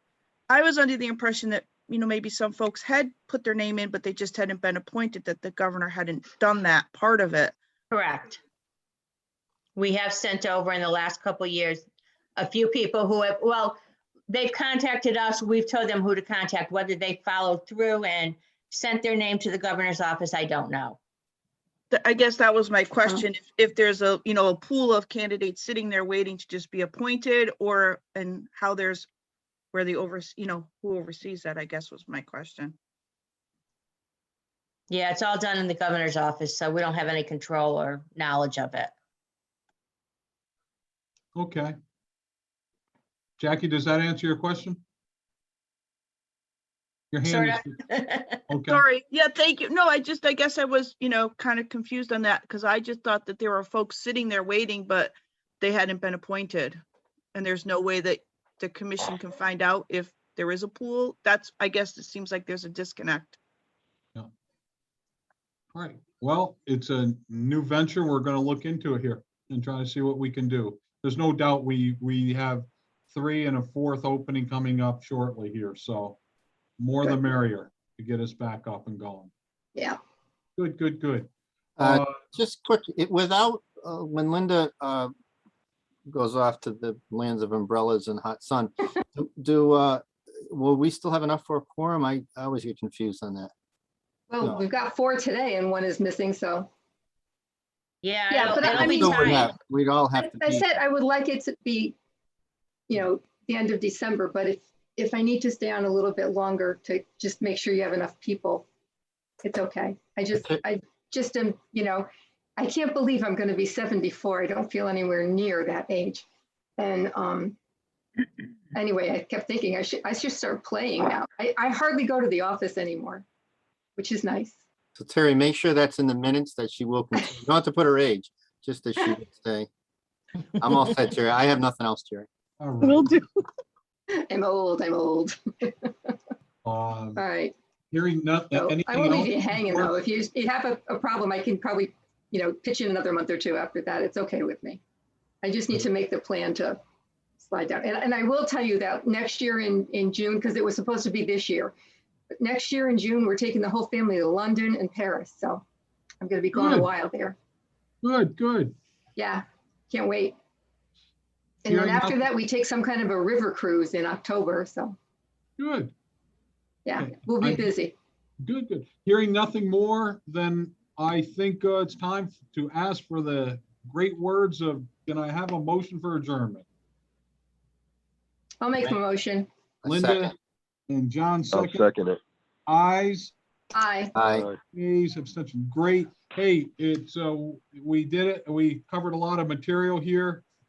I was under the impression that, you know, maybe some folks had put their name in, but they just hadn't been appointed, that the governor hadn't done that part of it. Correct. We have sent over in the last couple of years, a few people who have, well, they've contacted us. We've told them who to contact, whether they followed through and sent their name to the governor's office, I don't know. I guess that was my question. If there's a, you know, a pool of candidates sitting there waiting to just be appointed, or, and how there's, where the you know, who oversees that, I guess was my question. Yeah, it's all done in the governor's office, so we don't have any control or knowledge of it. Okay. Jackie, does that answer your question? Your hand Sort is, of. okay. Sorry. Yeah, thank you. No, I guess I was, you know, kind of confused on that, because I just thought that there were folks sitting there waiting, but they hadn't been appointed. And there's no way that the commission can find out if there is a pool. That's, I guess it seems like there's a disconnect. All right. Well, it's a new venture. We're going to look into it here and try to see what we can do. There's no doubt we have 3 and a 4th opening coming up shortly here. So more the merrier to get us back up and going. Yeah. Good, good, good. Just quick, without, when Linda goes off to the lands of umbrellas and hot sun, will we still have enough for a quorum? I always get confused on that. Well, No. we've got 4 today and 1 is missing, so. Yeah, Yeah, but I mean, Still would have- We'd all have to I be. said I would like it to be, you know, the end of December, but if I need to stay on a little bit longer to just make sure you have enough people, it's okay. I just am, you know, I can't believe I'm going to be 74. I don't feel anywhere near that age. And anyway, I kept thinking I should start playing now. I hardly go to the office anymore, which is nice. So Terry, make sure that's in the minutes that she will continue. You don't have to put her age, just that she would stay. I'm all set, Terry. I have nothing else, Terry. All right. Will do. I'm old. All right. Hearing nothing. So I Anything won't else? leave you hanging though. If you have a problem, I can probably, you know, pitch in another month or 2 after that. It's okay with me. I just need to make the plan to slide down. And I will tell you that next year in June, because it was supposed to be this year, but next year in June, we're taking the whole family to London and Paris. So I'm going to be gone a while there. Good, good. Yeah, can't wait. And then after that, we take some kind of a river cruise in October. So Good. yeah, Okay. we'll be busy. Good, good. Hearing nothing more, then I think it's time to ask for the great words of, can I have a motion for adjournment? I'll make the motion. Linda and John I'll second it. Ayes, Aye. Aye. ayes, abstention. Great. Hey, it's, we did it. We covered a lot of material here.